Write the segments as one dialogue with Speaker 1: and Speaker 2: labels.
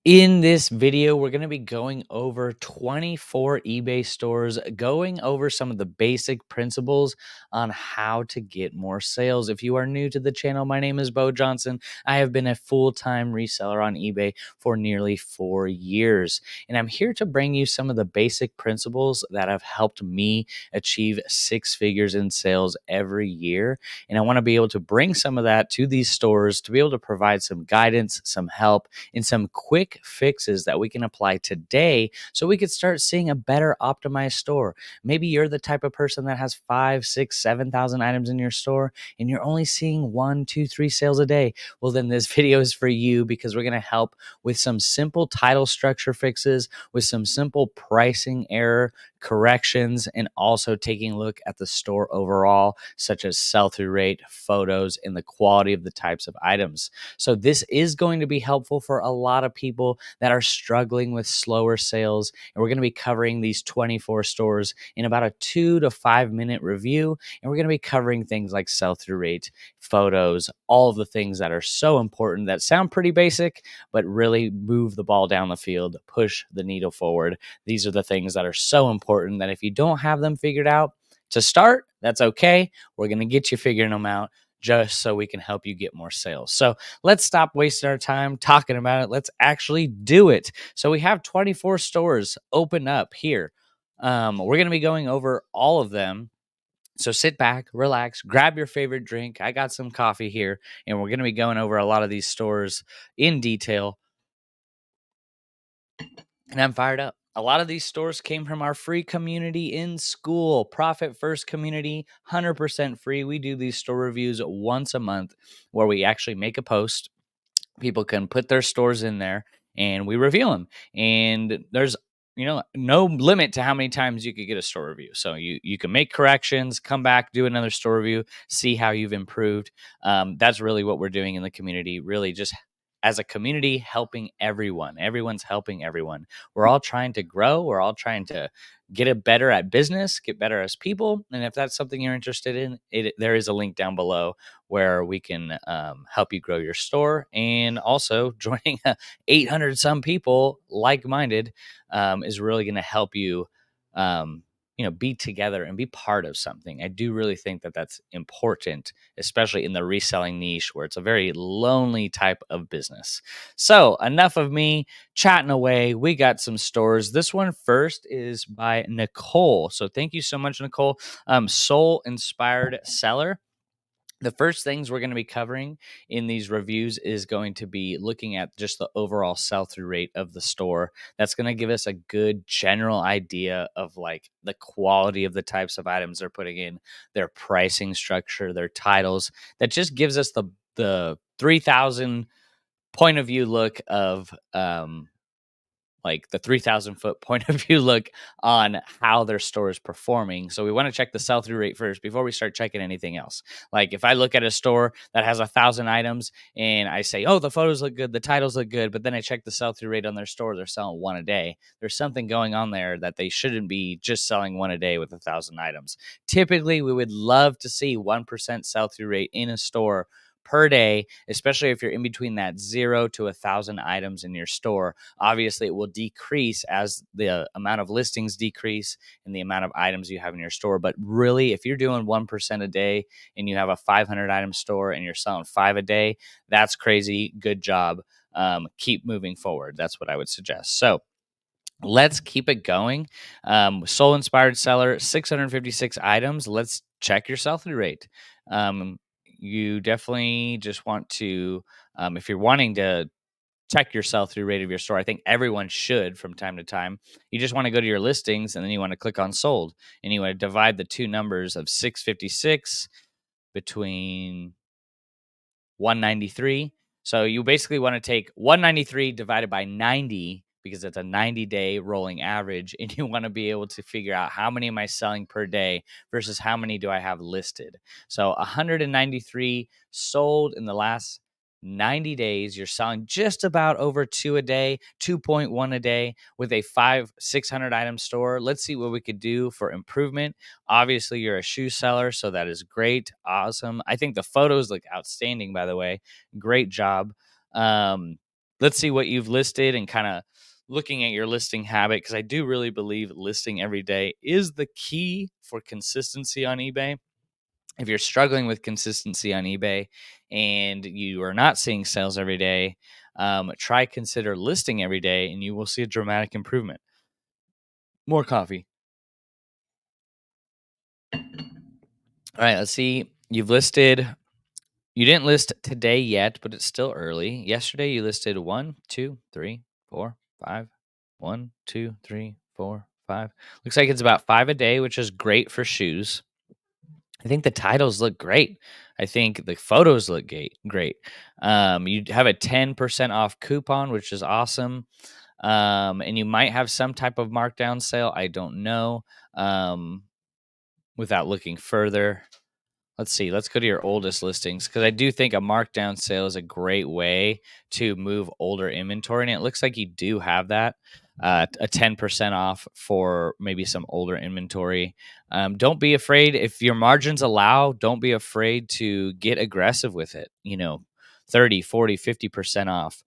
Speaker 1: In this video, we're going to be going over 24 eBay stores, going over some of the basic principles on how to get more sales. If you are new to the channel, my name is Bo Johnson. I have been a full-time reseller on eBay for nearly 4 years, and I'm here to bring you some of the basic principles that have helped me achieve 6 figures in sales every year. And I want to be able to bring some of that to these stores to be able to provide some guidance, some help, and some quick fixes that we can apply today so we could start seeing a better optimized store. Maybe you're the type of person that has 5, 6, 7,000 items in your store and you're only seeing 1, 2, 3 sales a day. Well, then this video is for you because we're going to help with some simple title structure fixes, with some simple pricing error corrections, and also taking a look at the store overall, such as sell-through rate, photos, and the quality of the types of items. So this is going to be helpful for a lot of people that are struggling with slower sales. And we're going to be covering these 24 stores in about a 2 to 5 minute review. And we're going to be covering things like sell-through rate, photos, all of the things that are so important that sound pretty basic, but really move the ball down the field, push the needle forward. These are the things that are so important that if you don't have them figured out to start, that's okay. We're going to get you figuring them out just so we can help you get more sales. So let's stop wasting our time talking about it. Let's actually do it. So we have 24 stores open up here. We're going to be going over all of them. So sit back, relax, grab your favorite drink. I got some coffee here, and we're going to be going over a lot of these stores in detail. And I'm fired up. A lot of these stores came from our free community in school, Profit First community, 100% free. We do these store reviews once a month where we actually make a post. People can put their stores in there and we review them. And there's no limit to how many times you could get a store review. So you can make corrections, come back, do another store review, see how you've improved. That's really what we're doing in the community, really just as a community, helping everyone. Everyone's helping everyone. We're all trying to grow. We're all trying to get it better at business, get better as people. And if that's something you're interested in, there is a link down below where we can help you grow your store. And also joining 800 some people like-minded is really going to help you be together and be part of something. I do really think that that's important, especially in the reselling niche where it's a very lonely type of business. So enough of me chatting away. We got some stores. This one first is by Nicole. So thank you so much, Nicole. Soul Inspired Seller. The first things we're going to be covering in these reviews is going to be looking at just the overall sell-through rate of the store. That's going to give us a good general idea of like the quality of the types of items they're putting in, their pricing structure, their titles. That just gives us the 3,000 point of view look of like the 3,000 foot point of view look on how their store is performing. So we want to check the sell through rate first before we start checking anything else. Like if I look at a store that has 1,000 items and I say, oh, the photos look good, the titles look good, but then I check the sell through rate on their store, they're selling one a day. There's something going on there that they shouldn't be just selling one a day with 1,000 items. Typically, we would love to see 1% sell through rate in a store per day, especially if you're in between that 0 to 1,000 items in your store. Obviously, it will decrease as the amount of listings decrease and the amount of items you have in your store. But really, if you're doing 1% a day and you have a 500 item store and you're selling 5 a day, that's crazy. Good job. Keep moving forward. That's what I would suggest. So let's keep it going. Soul Inspired Seller, 656 items. Let's check your sell-through rate. You definitely just want to, if you're wanting to check your sell-through rate of your store, I think everyone should from time to time. You just want to go to your listings and then you want to click on sold and you want to divide the two numbers of 656 between 193. So you basically want to take 193 divided by 90 because it's a 90-day rolling average, and you want to be able to figure out how many am I selling per day versus how many do I have listed. So 193 sold in the last 90 days. You're selling just about over 2 a day, 2.1 a day with a 600 item store. Let's see what we could do for improvement. Obviously, you're a shoe seller, so that is great. Awesome. I think the photos look outstanding, by the way. Great job. let's see what you've listed and kind of looking at your listing habit, because I do really believe listing every day is the key for consistency on eBay. If you're struggling with consistency on eBay and you are not seeing sales every day, try consider listing every day and you will see a dramatic improvement. More coffee. All right, let's see. You didn't list today yet, but it's still early. Yesterday you listed one, two, three, four, five. One, two, three, four, five. Looks like it's about five a day, which is great for shoes. I think the titles look great. I think the photos look great. You have a 10% off coupon, which is awesome. And you might have some type of markdown sale. I don't know. Um, Without looking further. Let's see. Let's go to your oldest listings, because I do think a markdown sale is a great way to move older inventory. And it looks like you do have that, a 10% off for maybe some older inventory. Don't be afraid. If your margins allow, don't be afraid to get aggressive with it. 30, 40, 50% off.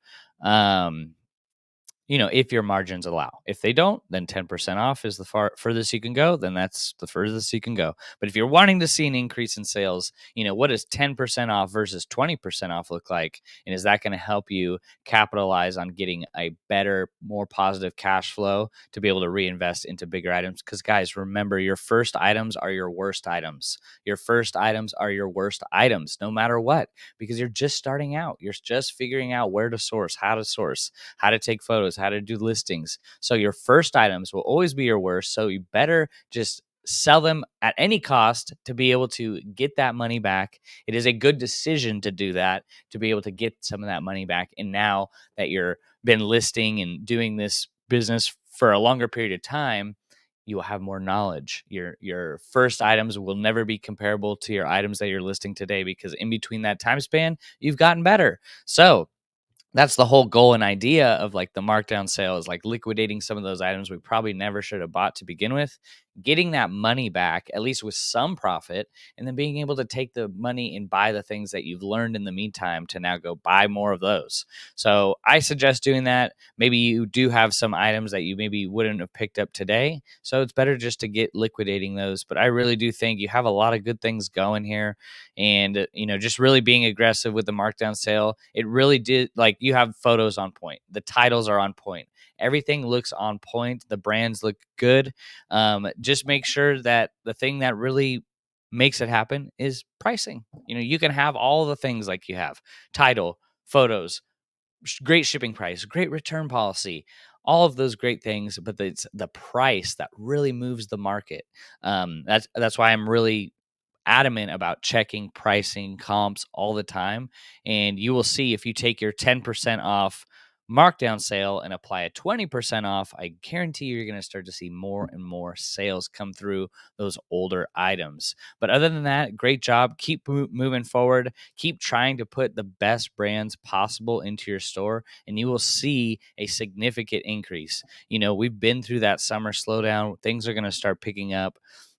Speaker 1: If your margins allow. If they don't, then 10% off is the furthest you can go. Then that's the furthest you can go. But if you're wanting to see an increase in sales, what does 10% off versus 20% off look like? And is that going to help you capitalize on getting a better, more positive cash flow to be able to reinvest into bigger items? Because, guys, remember, your first items are your worst items. Your first items are your worst items, no matter what, because you're just starting out. You're just figuring out where to source, how to take photos, how to do listings. So your first items will always be your worst. So you better just sell them at any cost to be able to get that money back. It is a good decision to do that, to be able to get some of that money back. And now that you're been listing and doing this business for a longer period of time, you will have more knowledge. Your first items will never be comparable to your items that you're listing today, because in between that time span, you've gotten better. So that's the whole goal and idea of like the markdown sale, is like liquidating some of those items we probably never should have bought to begin with, getting that money back, at least with some profit, and then being able to take the money and buy the things that you've learned in the meantime to now go buy more of those. So I suggest doing that. Maybe you do have some items that you maybe wouldn't have picked up today. So it's better just to get liquidating those. But I really do think you have a lot of good things going here. And, just really being aggressive with the markdown sale, it really did, like, you have photos on point. The titles are on point. Everything looks on point. The brands look good. Just make sure that the thing that really makes it happen is pricing. You can have all the things like you have title, photos, great shipping price, great return policy, all of those great things, but it's the price that really moves the market. That's why I'm really adamant about checking pricing comps all the time. And you will see, if you take your 10% off markdown sale and apply a 20% off, I guarantee you're going to start to see more and more sales come through those older items. But other than that, great job. Keep moving forward. Keep trying to put the best brands possible into your store, and you will see a significant increase. We've been through that summer slowdown. Things are going to start picking up,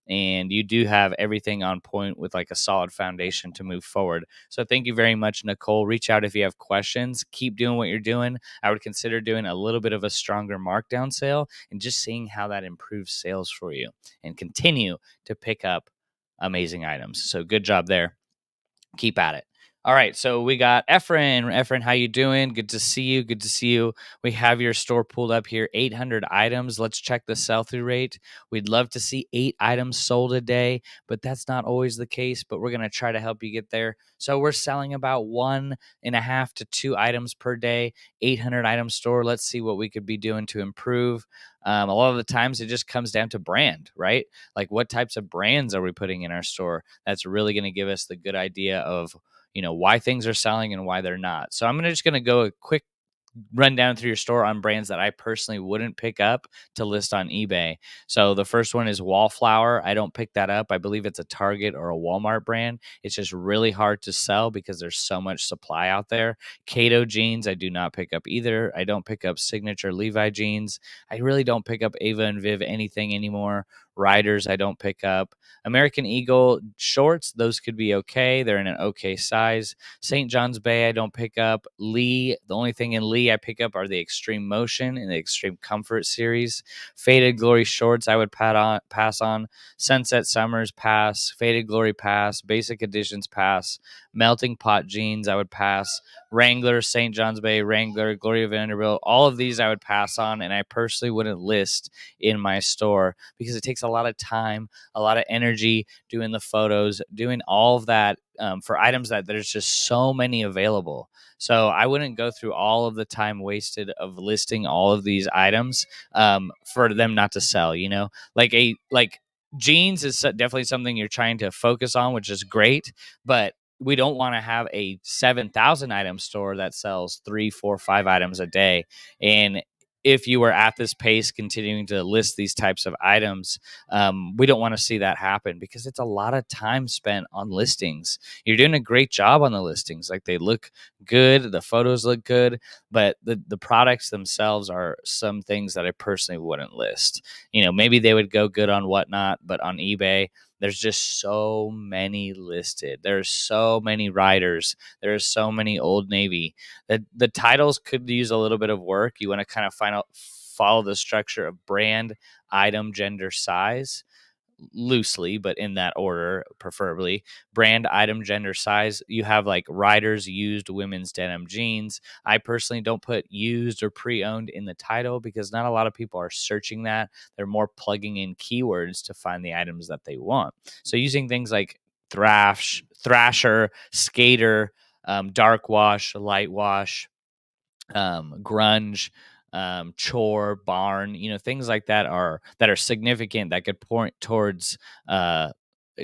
Speaker 1: and you do have everything on point with like a solid foundation to move forward. So thank you very much, Nicole. Reach out if you have questions. Keep doing what you're doing. I would consider doing a little bit of a stronger markdown sale and just seeing how that improves sales for you, and continue to pick up amazing items. So good job there. Keep at it. All right, so we got Efren. Efren, how you doing? Good to see you. Good to see you. We have your store pulled up here, 800 items. Let's check the sell-through rate. We'd love to see 8 items sold a day, but that's not always the case, but we're going to try to help you get there. So we're selling about 1.5 to 2 items per day, 800 item store. Let's see what we could be doing to improve. A lot of the times it just comes down to brand, right? Like, what types of brands are we putting in our store? That's really going to give us the good idea of why things are selling and why they're not. So I'm just going to go a quick run down through your store on brands that I personally wouldn't pick up to list on eBay. So the first one is Wallflower. I don't pick that up. I believe it's a Target or a Walmart brand. It's just really hard to sell because there's so much supply out there. Cato jeans, I do not pick up either. I don't pick up Signature Levi jeans. I really don't pick up Ava and Viv anything anymore. Riders I don't pick up. American Eagle shorts, those could be okay. They're in an okay size. St. John's Bay I don't pick up. Lee, the only thing in Lee I pick up are the Extreme Motion and the Extreme Comfort series. Faded Glory shorts I would pass on. Sunset Summers pass. Faded Glory pass. Basic Editions pass. Melting Pot jeans I would pass. Wrangler, St. John's Bay, Wrangler, Gloria Vanderbilt, all of these I would pass on, and I personally wouldn't list in my store because it takes a lot of time, a lot of energy doing the photos, doing all of that for items that there's just so many available. So I wouldn't go through all of the time wasted of listing all of these items for them not to sell. Like jeans is definitely something you're trying to focus on, which is great, but we don't want to have a 7,000 item store that sells 3, 4, 5 items a day. And if you were at this pace continuing to list these types of items, we don't want to see that happen because it's a lot of time spent on listings. You're doing a great job on the listings. Like, they look good, the photos look good, but the products themselves are some things that I personally wouldn't list. Maybe they would go good on Whatnot, but on eBay, there's just so many listed. There's so many riders. There's so many Old Navy that the titles could use a little bit of work. You want to kind of follow the structure of brand, item, gender, size, loosely, but in that order, preferably. Brand, item, gender, size. You have like riders, used women's denim jeans. I personally don't put used or pre-owned in the title because not a lot of people are searching that. They're more plugging in keywords to find the items that they want. So using things like thrasher, skater, dark wash, light wash, grunge, chore, barn, things like that are significant that could point towards uh,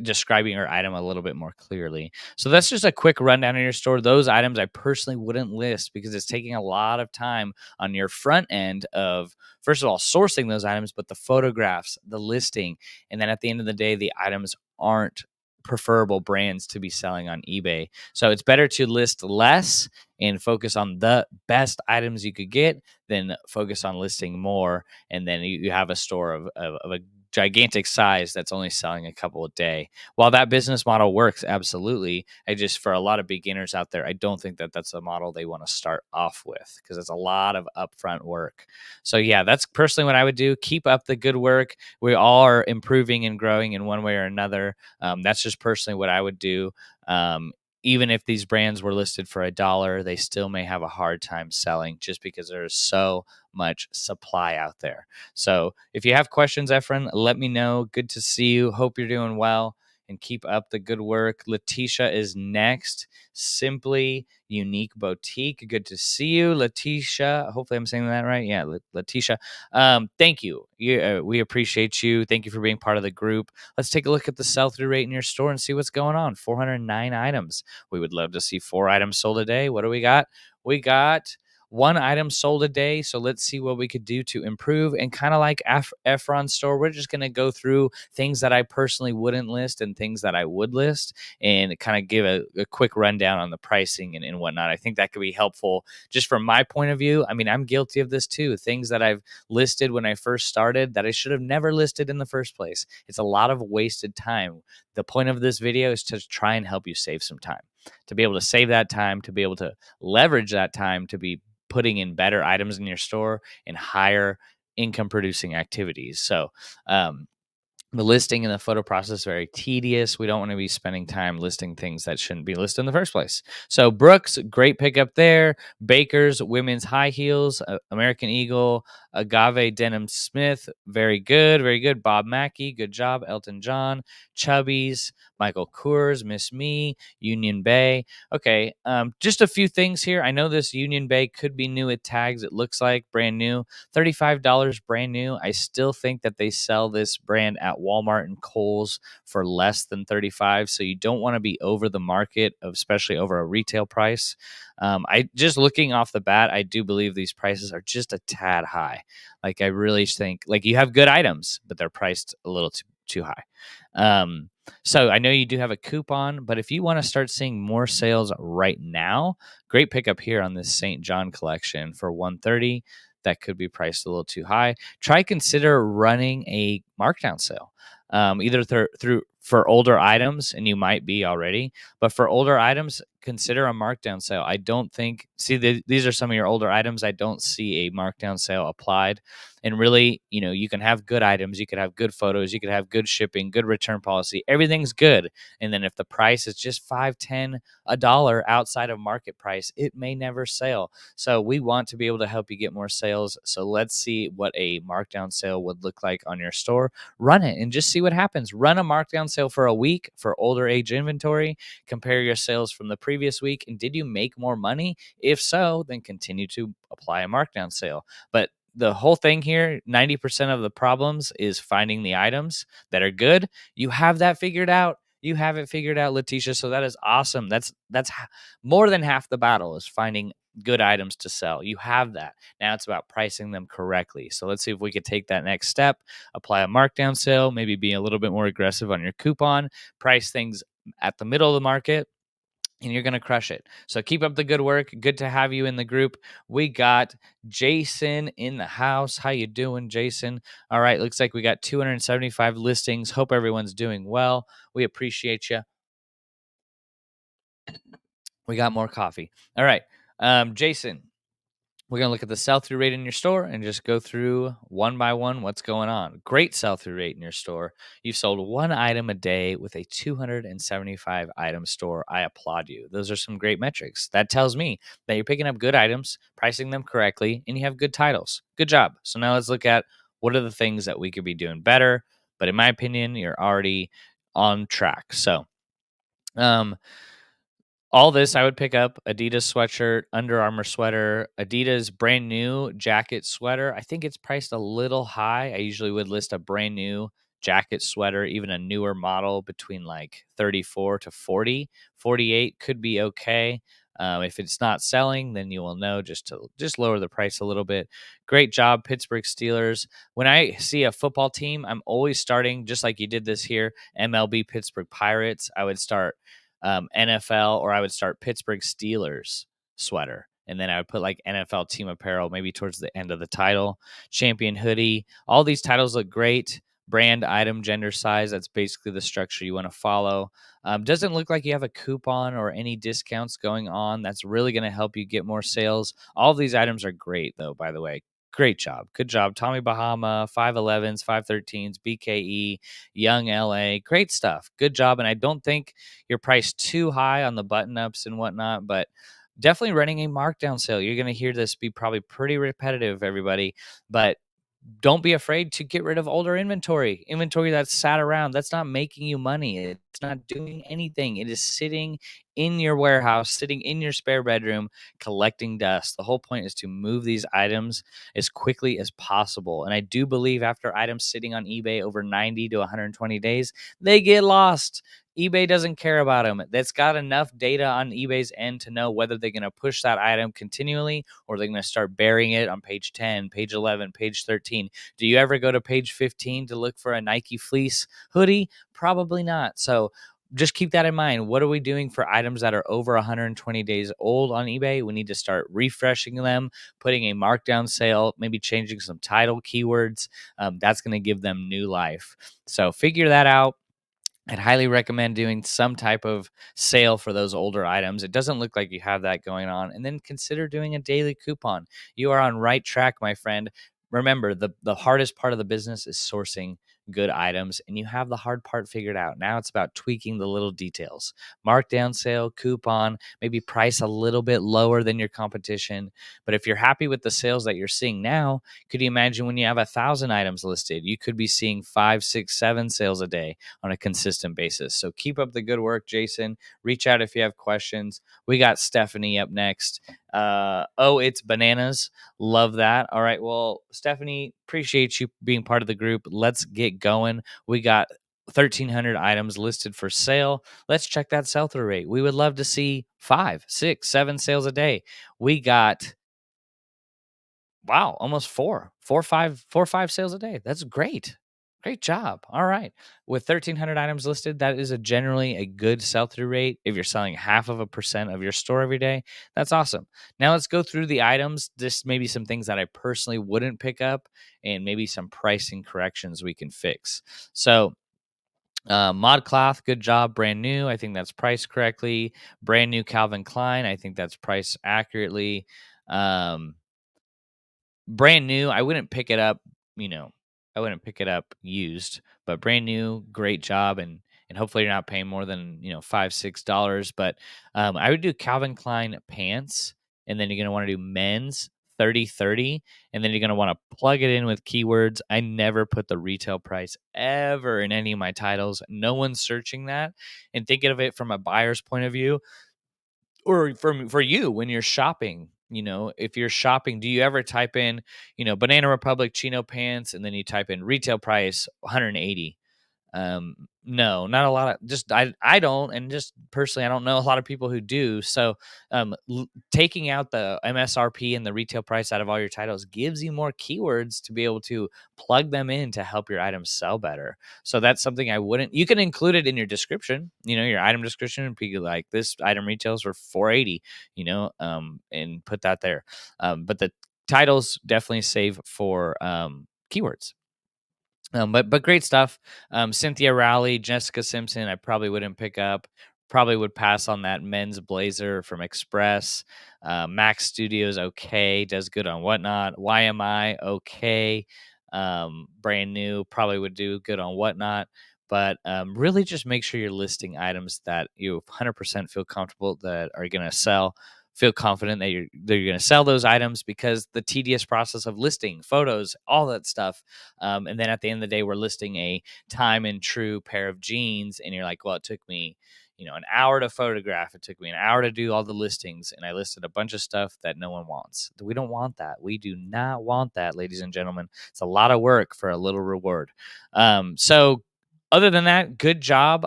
Speaker 1: describing your item a little bit more clearly. So that's just a quick rundown of your store. Those items I personally wouldn't list because it's taking a lot of time on your front end of, first of all, sourcing those items, but the photographs, the listing, and then at the end of the day, the items aren't preferable brands to be selling on eBay. So it's better to list less and focus on the best items you could get than focus on listing more. And then you have a store of a gigantic size that's only selling a couple a day. While that business model works, absolutely, I just, for a lot of beginners out there, I don't think that that's a model they want to start off with because it's a lot of upfront work. So yeah, that's personally what I would do. Keep up the good work. We all are improving and growing in one way or another. That's just personally what I would do. Even if these brands were listed for $1, they still may have a hard time selling just because there's so much supply out there. So if you have questions, Efren, let me know. Good to see you. Hope you're doing well and keep up the good work. Letitia is next. Simply Unique Boutique. Good to see you, Letitia. Hopefully I'm saying that right. Yeah, Letitia. Thank you. We appreciate you. Thank you for being part of the group. Let's take a look at the sell-through rate in your store and see what's going on. 409 items. We would love to see 4 items sold a day. What do we got? We got 1 item sold a day. So let's see what we could do to improve. And kind of like Efron's store, we're just going to go through things that I personally wouldn't list and things that I would list and kind of give a quick rundown on the pricing and whatnot. I think that could be helpful just from my point of view. I mean, I'm guilty of this too. Things that I've listed when I first started that I should have never listed in the first place. It's a lot of wasted time. The point of this video is to try and help you save some time, to be able to save that time, to be able to leverage that time to be putting in better items in your store and higher income producing activities. So, the listing and the photo process is very tedious. We don't want to be spending time listing things that shouldn't be listed in the first place. So Brooks, great pickup there. Baker's women's high heels, American Eagle, Agave Denim Smith, very good, very good. Bob Mackey, good job. Elton John, Chubby's, Michael Kors, Miss Me, Union Bay. Okay, just a few things here. I know this Union Bay could be new at tags. It looks like brand new. $35 brand new. I still think that they sell this brand at Walmart and Kohl's for less than $35. So you don't want to be over the market, especially over a retail price. I just looking off the bat, I do believe these prices are just a tad high. Like, I really think, like, you have good items, but they're priced a little too high. So I know you do have a coupon, but if you want to start seeing more sales right now, great pickup here on this St. John collection for $130. that could be priced a little too high, try consider running a markdown sale. Either through for older items, and you might be already, but for older items, consider a markdown sale. I don't think, see, these are some of your older items. I don't see a markdown sale applied. And really, you can have good items, you could have good photos, you could have good shipping, good return policy. Everything's good. And then if the price is just 5, 10, a dollar outside of market price, it may never sell. So we want to be able to help you get more sales. So let's see what a markdown sale would look like on your store. Run it and just see what happens. Run a markdown sale for a week for older age inventory. Compare your sales from the previous week. And did you make more money? If so, then continue to apply a markdown sale. But the whole thing here, 90% of the problems is finding the items that are good. You have that figured out. You have it figured out, Letitia. So that is awesome. More than half the battle is finding good items to sell. You have that. Now it's about pricing them correctly. So let's see if we could take that next step, apply a markdown sale, maybe be a little bit more aggressive on your coupon, price things at the middle of the market, and you're going to crush it. So keep up the good work. Good to have you in the group. We got Jason in the house. How you doing, Jason? All right, looks like we got 275 listings. Hope everyone's doing well. We appreciate you. We got more coffee. All right, Jason, we're going to look at the sell-through rate in your store and just go through one by one what's going on. Great sell-through rate in your store. You've sold one item a day with a 275 item store. I applaud you. Those are some great metrics. That tells me that you're picking up good items, pricing them correctly, and you have good titles. Good job. So now let's look at what are the things that we could be doing better. But in my opinion, you're already on track. So, all this, I would pick up Adidas sweatshirt, Under Armour sweater, Adidas brand new jacket sweater. I think it's priced a little high. I usually would list a brand new jacket sweater, even a newer model, between like 34 to 40. 48 could be okay. If it's not selling, then you will know just lower the price a little bit. Great job, Pittsburgh Steelers. When I see a football team, I'm always starting, just like you did this here, MLB Pittsburgh Pirates. I would start NFL, or I would start Pittsburgh Steelers sweater. And then I would put like NFL team apparel maybe towards the end of the title, champion hoodie. All these titles look great. Brand, item, gender, size. That's basically the structure you want to follow. Doesn't look like you have a coupon or any discounts going on. That's really going to help you get more sales. All of these items are great, though, by the way. Great job. Good job. Tommy Bahama, 511s, 513s, BKE, Young LA. Great stuff. Good job. And I don't think you're priced too high on the button ups and whatnot, but definitely running a markdown sale. You're going to hear this be probably pretty repetitive, everybody, but don't be afraid to get rid of older inventory that's sat around. That's not making you money. It's not doing anything. It is sitting in your warehouse, sitting in your spare bedroom, collecting dust. The whole point is to move these items as quickly as possible. And I do believe after items sitting on eBay over 90 to 120 days, they get lost. eBay doesn't care about them. That's got enough data on eBay's end to know whether they're going to push that item continually, or they're going to start burying it on page 10, page 11, page 13. Do you ever go to page 15 to look for a Nike fleece hoodie? Probably not. So just keep that in mind. What are we doing for items that are over 120 days old on eBay? We need to start refreshing them, putting a markdown sale, maybe changing some title keywords. That's going to give them new life. So figure that out. I'd highly recommend doing some type of sale for those older items. It doesn't look like you have that going on. And then consider doing a daily coupon. You are on right track, my friend. Remember, the hardest part of the business is sourcing good items, and you have the hard part figured out. Now it's about tweaking the little details. Markdown sale, coupon, maybe price a little bit lower than your competition. But if you're happy with the sales that you're seeing now, could you imagine when you have 1,000 items listed? You could be seeing 5, 6, 7 sales a day on a consistent basis. So keep up the good work, Jason. Reach out if you have questions. We got Stephanie up next. Oh, it's bananas. Love that. All right. Well, Stephanie, appreciate you being part of the group. Let's get going. We got 1,300 items listed for sale. Let's check that sell through rate. We would love to see 5, 6, 7 sales a day. We got, wow, almost 4, 4, 5 sales a day. That's great. Great job. All right. With 1,300 items listed, that is a generally a good sell through rate. If you're selling 0.5% of your store every day, that's awesome. Now let's go through the items. Just maybe some things that I personally wouldn't pick up and maybe some pricing corrections we can fix. So, ModCloth, good job. Brand new. I think that's priced correctly. Brand new Calvin Klein. I think that's priced accurately. Um, Brand new, I wouldn't pick it up, you know, I wouldn't pick it up used, but brand new, great job, and hopefully you're not paying more than, $5, $6. But I would do Calvin Klein pants, and then you're gonna want to do men's 30/30, and then you're gonna want to plug it in with keywords. I never put the retail price ever in any of my titles. No one's searching that. And thinking of it from a buyer's point of view, or for you when you're shopping, if you're shopping, do you ever type in, Banana Republic chino pants, and then you type in retail price 180? No, not a lot of, just I don't, and just personally, I don't know a lot of people who do. So, taking out the MSRP and the retail price out of all your titles gives you more keywords to be able to plug them in to help your items sell better. So that's something I wouldn't. You can include it in your description, your item description, and be like, this item retails for 480, and put that there. But the titles definitely save for keywords. But great stuff. Cynthia Rowley, Jessica Simpson, I probably wouldn't pick up. Probably would pass on that men's blazer from Express. Max Studios, okay, does good on Whatnot. YMI, okay, brand new, probably would do good on Whatnot. But really, just make sure you're listing items that you 100% feel comfortable that are going to sell. Feel confident that you're going to sell those items, because the tedious process of listing photos, all that stuff, and then at the end of the day, we're listing a time and true pair of jeans. And you're like, well, it took me, an hour to photograph. It took me an hour to do all the listings. And I listed a bunch of stuff that no one wants. We don't want that. We do not want that, ladies and gentlemen. It's a lot of work for a little reward. So other than that, good job.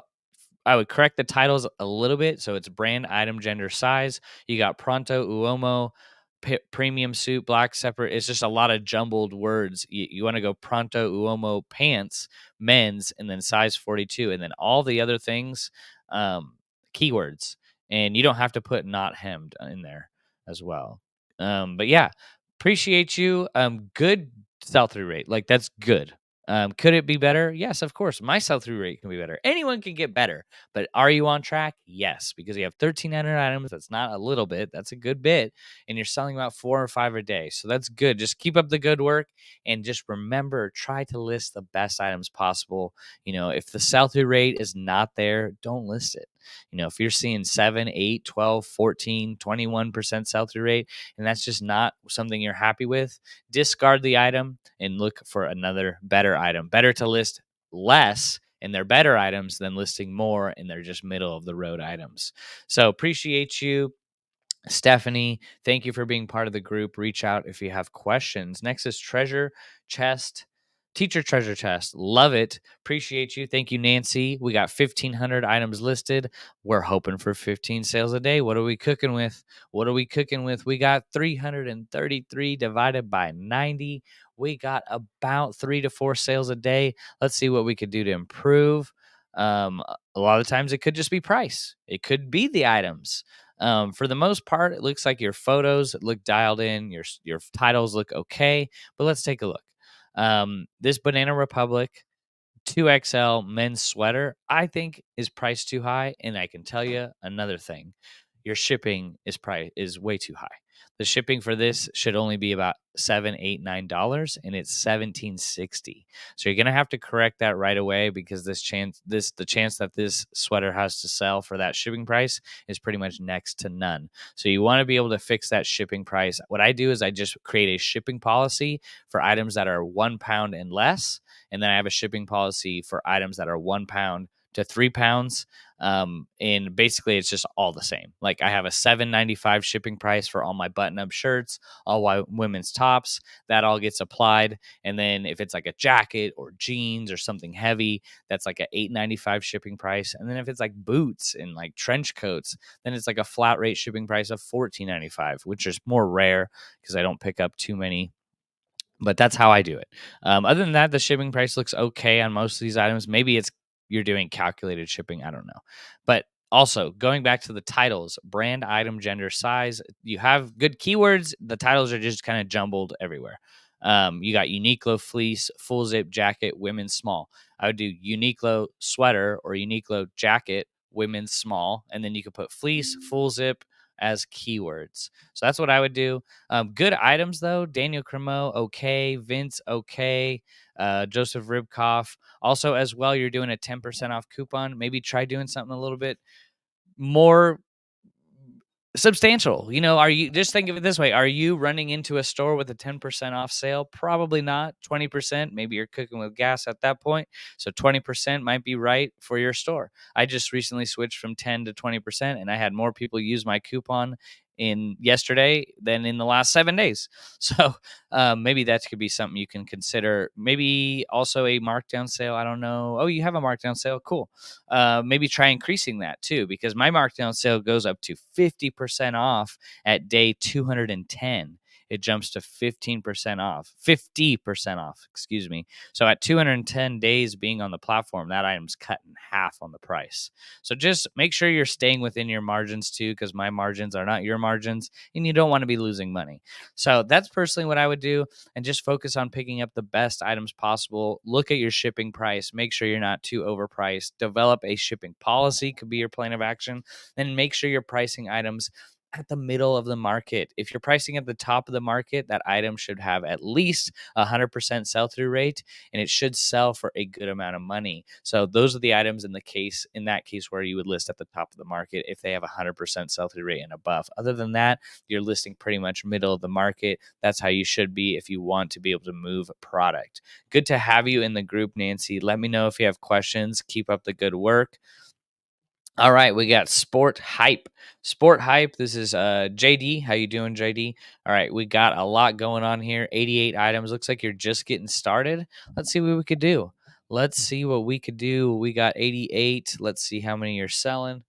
Speaker 1: I would correct the titles a little bit. So it's brand, item, gender, size. You got Pronto, Uomo, premium suit, black, separate. It's just a lot of jumbled words. You want to go Pronto, Uomo, pants, men's, and then size 42. And then all the other things, um, keywords. And you don't have to put not hemmed in there as well. But yeah, appreciate you. Good sell through rate. Like, that's good. Could it be better? Yes, of course. My sell through rate can be better. Anyone can get better. But are you on track? Yes, because you have 1,300 items. That's not a little bit. That's a good bit. And you're selling about 4 or 5 a day. So that's good. Just keep up the good work. And just remember, try to list the best items possible. If the sell through rate is not there, don't list it. If you're seeing 7, 8, 12, 14, 21% sell through rate, and that's just not something you're happy with, discard the item and look for another better item. Better to list less and they're better items than listing more and they're just middle of the road items. So appreciate you, Stephanie. Thank you for being part of the group. Reach out if you have questions. Next is treasure chest. Teacher treasure chest. Love it. Appreciate you. Thank you, Nancy. We got 1,500 items listed. We're hoping for 15 sales a day. What are we cooking with? What are we cooking with? We got 333 divided by 90. We got about 3 to 4 sales a day. Let's see what we could do to improve. A lot of times it could just be price. It could be the items. For the most part, it looks like your photos look dialed in. Your titles look okay. But let's take a look. This Banana Republic 2XL men's sweater, I think, is priced too high. And I can tell you another thing: your shipping is way too high. The shipping for this should only be about $7, $8, $9, and it's $17.60. So you're gonna have to correct that right away, because the chance that this sweater has to sell for that shipping price is pretty much next to none. So you want to be able to fix that shipping price. What I do is I just create a shipping policy for items that are 1 pound and less, and then I have a shipping policy for items that are 1 pound to 3 pounds. And basically it's just all the same. Like, I have a $7.95 shipping price for all my button-up shirts, all women's tops. That all gets applied. And then if it's like a jacket or jeans or something heavy, that's like a $8.95 shipping price. And then if it's like boots and like trench coats, then it's like a flat rate shipping price of $14.95, which is more rare because I don't pick up too many But that's how I do it. Other than that, the shipping price looks okay on most of these items. Maybe it's you're doing calculated shipping. I don't know. But also going back to the titles, brand, item, gender, size, you have good keywords. The titles are just kind of jumbled everywhere. You got Uniqlo fleece, full zip jacket, women's small. I would do Uniqlo sweater or Uniqlo jacket, women's small, and then you could put fleece, full zip as keywords. So that's what I would do. Good items though. Daniel Cremo, okay. Vince, okay. Joseph Ribkoff. Also, as well, you're doing a 10% off coupon. Maybe try doing something a little bit more substantial. Are you just think of it this way? Are you running into a store with a 10% off sale? Probably not. 20%. Maybe you're cooking with gas at that point. So 20% might be right for your store. I just recently switched from 10 to 20%, and I had more people use my coupon in yesterday than in the last 7 days. So maybe that could be something you can consider. Maybe also a markdown sale. I don't know. Oh, you have a markdown sale. Cool. Maybe try increasing that too, because my markdown sale goes up to 50% off at day 210. It jumps to 15% off, 50% off, excuse me. So at 210 days being on the platform, that item's cut in half on the price. So just make sure you're staying within your margins too, because my margins are not your margins and you don't want to be losing money. So that's personally what I would do, and just focus on picking up the best items possible. Look at your shipping price, make sure you're not too overpriced. Develop a shipping policy, could be your plan of action. Then make sure you're pricing items at the middle of the market. If you're pricing at the top of the market, that item should have at least 100% sell through rate, and it should sell for a good amount of money. So those are the items in that case where you would list at the top of the market if they have 100% sell through rate and above. Other than that, you're listing pretty much middle of the market. That's how you should be if you want to be able to move product. Good to have you in the group, Nancy. Let me know if you have questions. Keep up the good work. All right, we got Sport Hype. Sport Hype. This is JD. How you doing, JD? All right, we got a lot going on here. 88 items. Looks like you're just getting started. Let's see what we could do. We got 88. Let's see how many you're selling.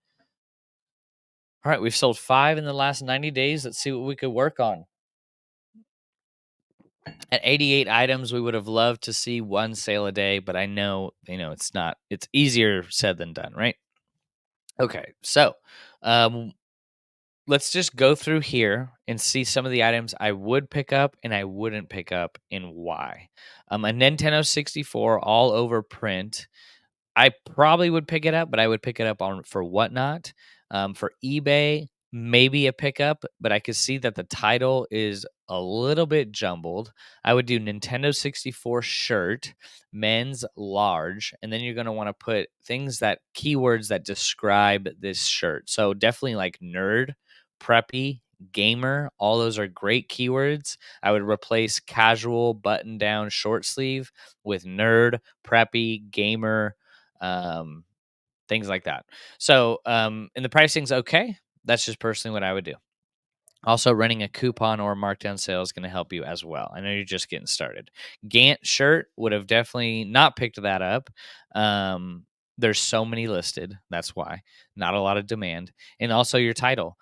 Speaker 1: All right, we've sold 5 in the last 90 days. Let's see what we could work on. At 88 items, we would have loved to see one sale a day, but I know, it's not, it's easier said than done, right? Okay, so um, let's just go through here and see some of the items I would pick up and I wouldn't pick up and why. A Nintendo 64 all over print. I probably would pick it up, but I would pick it up on for Whatnot. For eBay, maybe a pickup, but I could see that the title is a little bit jumbled. I would do Nintendo 64 shirt, men's large, and then you're going to want to put keywords that describe this shirt. So definitely like nerd, preppy, gamer, all those are great keywords. I would replace casual, button down, short sleeve with nerd, preppy, gamer, um, things like that. So, and the pricing's okay. That's just personally what I would do. Also, running a coupon or markdown sale is going to help you as well. I know you're just getting started. Gant shirt would have definitely not picked that up. There's so many listed. That's why not a lot of demand. And also your title,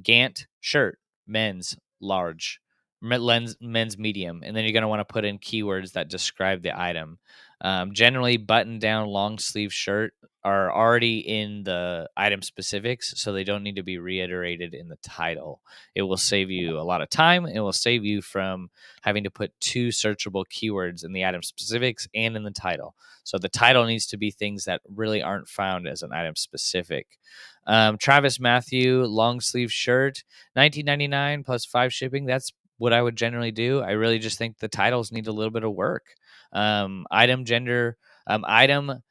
Speaker 1: Gant shirt, men's large, men's medium, and then you're going to want to put in keywords that describe the item. Generally, button down long sleeve shirt are already in the item specifics, so they don't need to be reiterated in the title. It will save you a lot of time. It will save you from having to put 2 searchable keywords in the item specifics and in the title. So the title needs to be things that really aren't found as an item specific. Travis Matthew long sleeve shirt, $19.99 plus 5 shipping. That's what I would generally do. I really just think the titles need a little bit of work. Item, gender, item,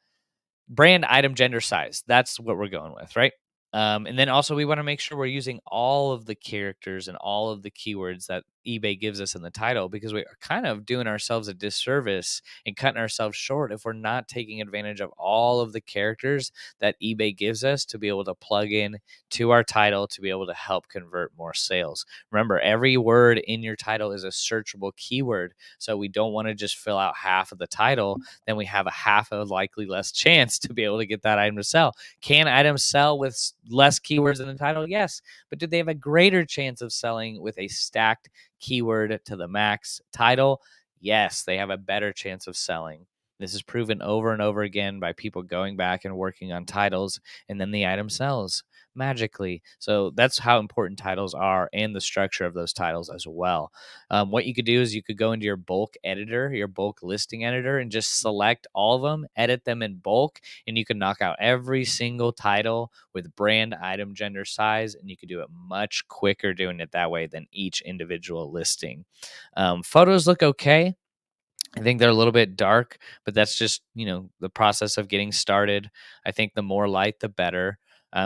Speaker 1: brand, item, gender, size. That's what we're going with, right? And then also we want to make sure we're using all of the characters and all of the keywords that eBay gives us in the title, because we are kind of doing ourselves a disservice and cutting ourselves short if we're not taking advantage of all of the characters that eBay gives us to be able to plug in to our title to be able to help convert more sales. Remember, every word in your title is a searchable keyword. So we don't want to just fill out half of the title. Then we have a half a likely less chance to be able to get that item to sell. Can items sell with less keywords in the title? Yes. But do they have a greater chance of selling with a stacked keyword to the max title? yes, they have a better chance of selling. This is proven over and over again by people going back and working on titles, and then the item sells magically. So that's how important titles are and the structure of those titles as well. What you could do is you could go into your bulk editor, your bulk listing editor, and just select all of them, edit them in bulk, and you can knock out every single title with brand, item, gender, size, and you could do it much quicker doing it that way than each individual listing. Photos look okay. I think they're a little bit dark, but that's just, the process of getting started. I think the more light, the better.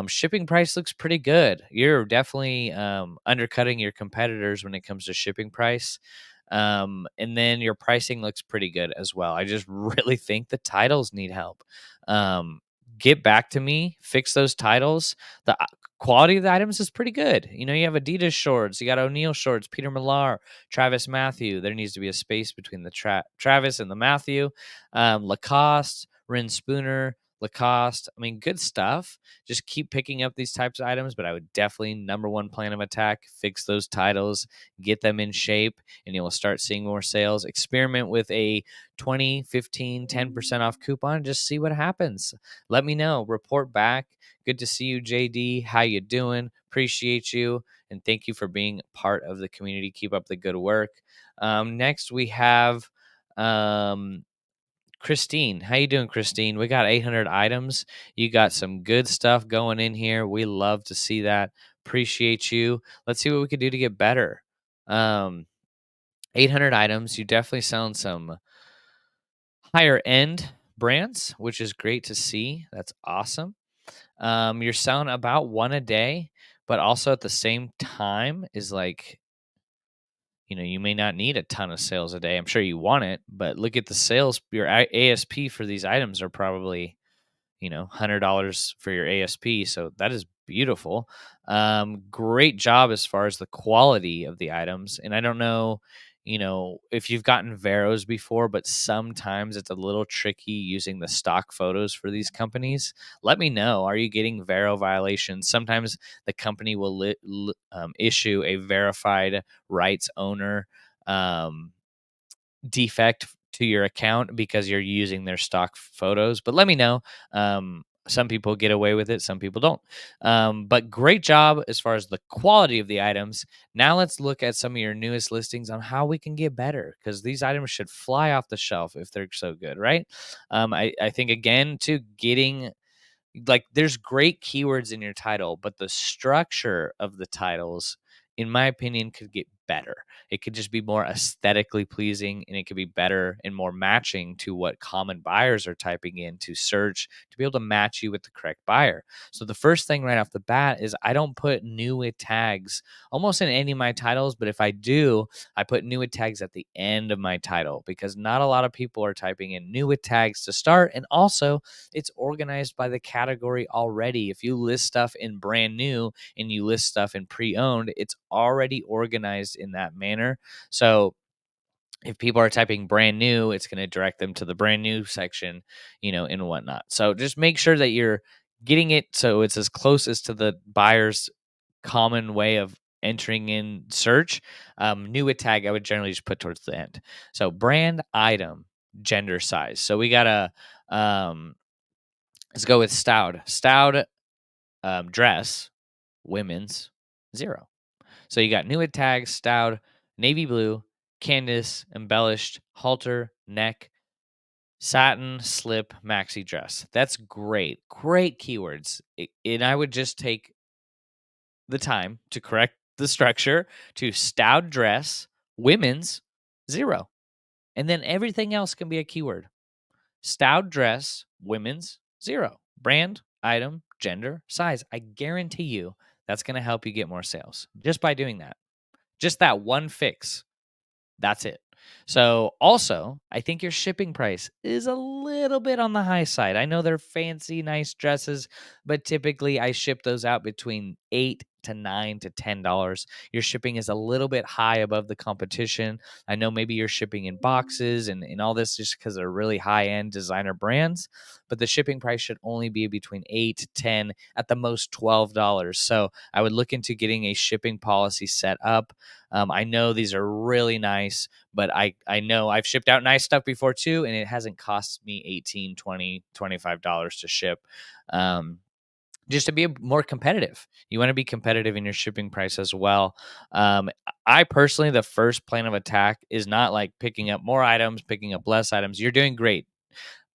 Speaker 1: Shipping price looks pretty good. You're definitely undercutting your competitors when it comes to shipping price. And then your pricing looks pretty good as well. I just really think the titles need help. Um, get back to me, fix those titles. The quality of the items is pretty good. You have Adidas shorts, you got O'Neill shorts, Peter Millar, Travis Matthew. There needs to be a space between the Travis and the Matthew. Lacoste, Rin Spooner, Lacoste. I mean, good stuff. Just keep picking up these types of items, but I would definitely, number one plan of attack, fix those titles, get them in shape, and you will start seeing more sales. Experiment with a 20, 15, 10% off coupon. Just see what happens. Let me know. Report back. Good to see you, JD. How you doing? Appreciate you. And thank you for being part of the community. Keep up the good work. Next, we have Christine. How you doing, Christine? We got 800 items. You got some good stuff going in here. We love to see that. Appreciate you. Let's see what we can do to get better. Um, 800 items. You definitely sound some higher end brands, which is great to see. That's awesome. You're selling about one a day, but also at the same time is like, you may not need a ton of sales a day. I'm sure you want it, but look at the sales. Your ASP for these items are probably $100 for your ASP. So that is beautiful. Great job as far as the quality of the items. And I don't know, if you've gotten Veros before, but sometimes it's a little tricky using the stock photos for these companies. Let me know. Are you getting Vero violations? Sometimes the company will issue a verified rights owner. Defect to your account because you're using their stock photos. But let me know. Some people get away with it, some people don't. But great job as far as the quality of the items. Now let's look at some of your newest listings on how we can get better, because these items should fly off the shelf if they're so good, right? I think, again, to getting, like, there's great keywords in your title, but the structure of the titles, in my opinion, could get better. It could just be more aesthetically pleasing, and it could be better and more matching to what common buyers are typing in to search, to be able to match you with the correct buyer. So the first thing right off the bat is I don't put new with tags almost in any of my titles, but if I do, I put new with tags at the end of my title, because not a lot of people are typing in new with tags to start. And also, it's organized by the category already. If you list stuff in brand new and you list stuff in pre-owned, it's already organized in that manner. So if people are typing brand new, it's going to direct them to the brand new section, and whatnot. So just make sure that you're getting it so it's as close as to the buyer's common way of entering in search. New with tag, I would generally just put towards the end. So brand, item, gender, size. So we got let's go with Stout. Stout dress, women's, 0. So you got new with tags, Stout, navy blue, canvas, embellished, halter, neck, satin, slip, maxi dress. That's great. Great keywords. And I would just take the time to correct the structure to Stout dress, women's, 0. And then everything else can be a keyword. Stout dress, women's, 0. Brand, item, gender, size. I guarantee you that's going to help you get more sales just by doing that. Just that one fix. That's it. So also, I think your shipping price is a little bit on the high side. I know they're fancy, nice dresses, but typically I ship those out between $8 to $9 to $10. Your shipping is a little bit high above the competition. I know maybe you're shipping in boxes and all this just because they're really high end designer brands, but the shipping price should only be between 8 to 10, at the most $12. So I would look into getting a shipping policy set up. I know these are really nice, but I know I've shipped out nice stuff before too, and it hasn't cost me 18, 20, $25 to ship. Um, just to be more competitive. You want to be competitive in your shipping price as well. I personally, the first plan of attack is not like picking up more items, picking up less items. You're doing great.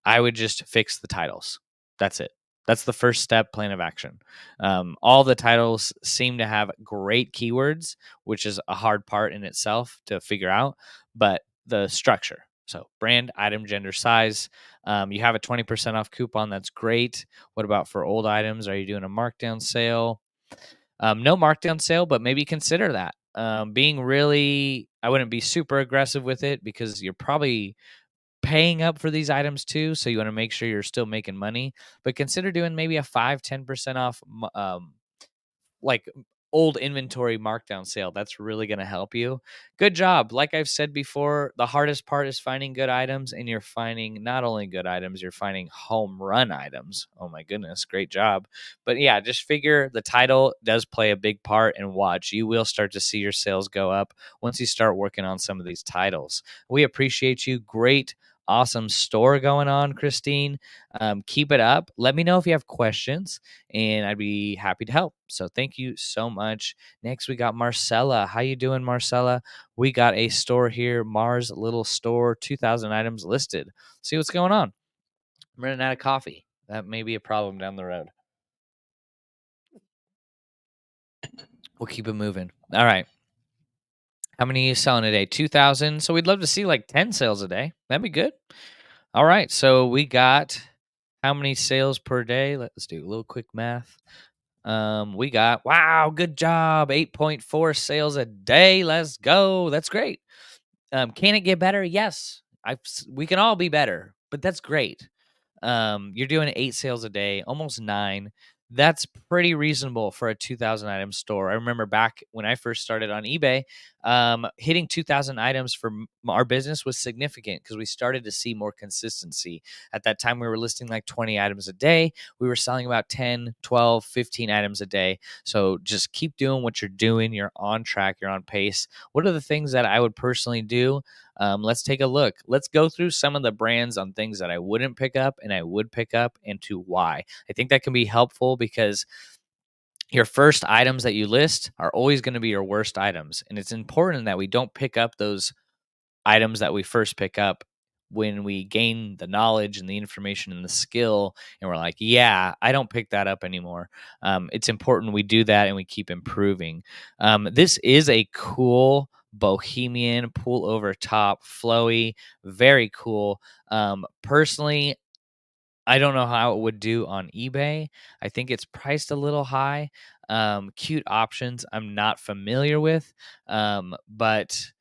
Speaker 1: I would just fix the titles. That's it. That's the first step plan of action. All the titles seem to have great keywords, which is a hard part in itself to figure out, but the structure. So, brand, item, gender, size. You have a 20% off coupon. That's great. What about for old items? Are you doing a markdown sale? No markdown sale, but maybe consider that. I wouldn't be super aggressive with it because you're probably paying up for these items too, so you want to make sure you're still making money, but consider doing maybe a 5-10% off like old inventory markdown sale. That's really going to help you. Good job. Like I've said before, the hardest part is finding good items, and you're finding not only good items, you're finding home run items. Oh my goodness, great job. But yeah, just figure the title does play a big part, and watch, you will start to see your sales go up once you start working on some of these titles. We appreciate you. Great, awesome store going on, Christine. Keep it up. Let me know if you have questions, and I'd be happy to help. So thank you so much. Next, we got Marcella. How you doing, Marcella? We got a store here, Mars Little Store, 2,000 items listed. See what's going on. I'm running out of coffee. That may be a problem down the road. We'll keep it moving. All right. How many are you selling a day? 2,000. So we'd love to see like 10 sales a day. That'd be good. All right. So we got how many sales per day? Let's do a little quick math. We got, wow, good job, 8.4 sales a day. Let's go. That's great. Can it get better? Yes. We can all be better, but that's great. You're doing 8 sales a day, almost 9. That's pretty reasonable for a 2,000 item store. I remember back when I first started on eBay, hitting 2,000 items for our business was significant because we started to see more consistency. At that time, we were listing like 20 items a day. We were selling about 10, 12, 15 items a day. So just keep doing what you're doing. You're on track. You're on pace. What are the things that I would personally do? Let's take a look. Let's go through some of the brands on things that I wouldn't pick up and I would pick up, and to why. I think that can be helpful because your first items that you list are always going to be your worst items. And it's important that we don't pick up those items that we first pick up when we gain the knowledge and the information and the skill, and we're like, yeah, I don't pick that up anymore. It's important we do that and we keep improving. This is a cool bohemian pull over top, flowy, very cool. Personally, I don't know how it would do on eBay. I think it's priced a little high. Cute options I'm not familiar with, but